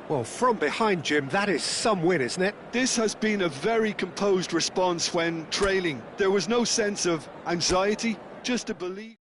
Speaker 1: Well, from behind, Jim, that is some win, isn't it?
Speaker 2: This has been a very composed response when trailing. There was no sense of anxiety, just a belief.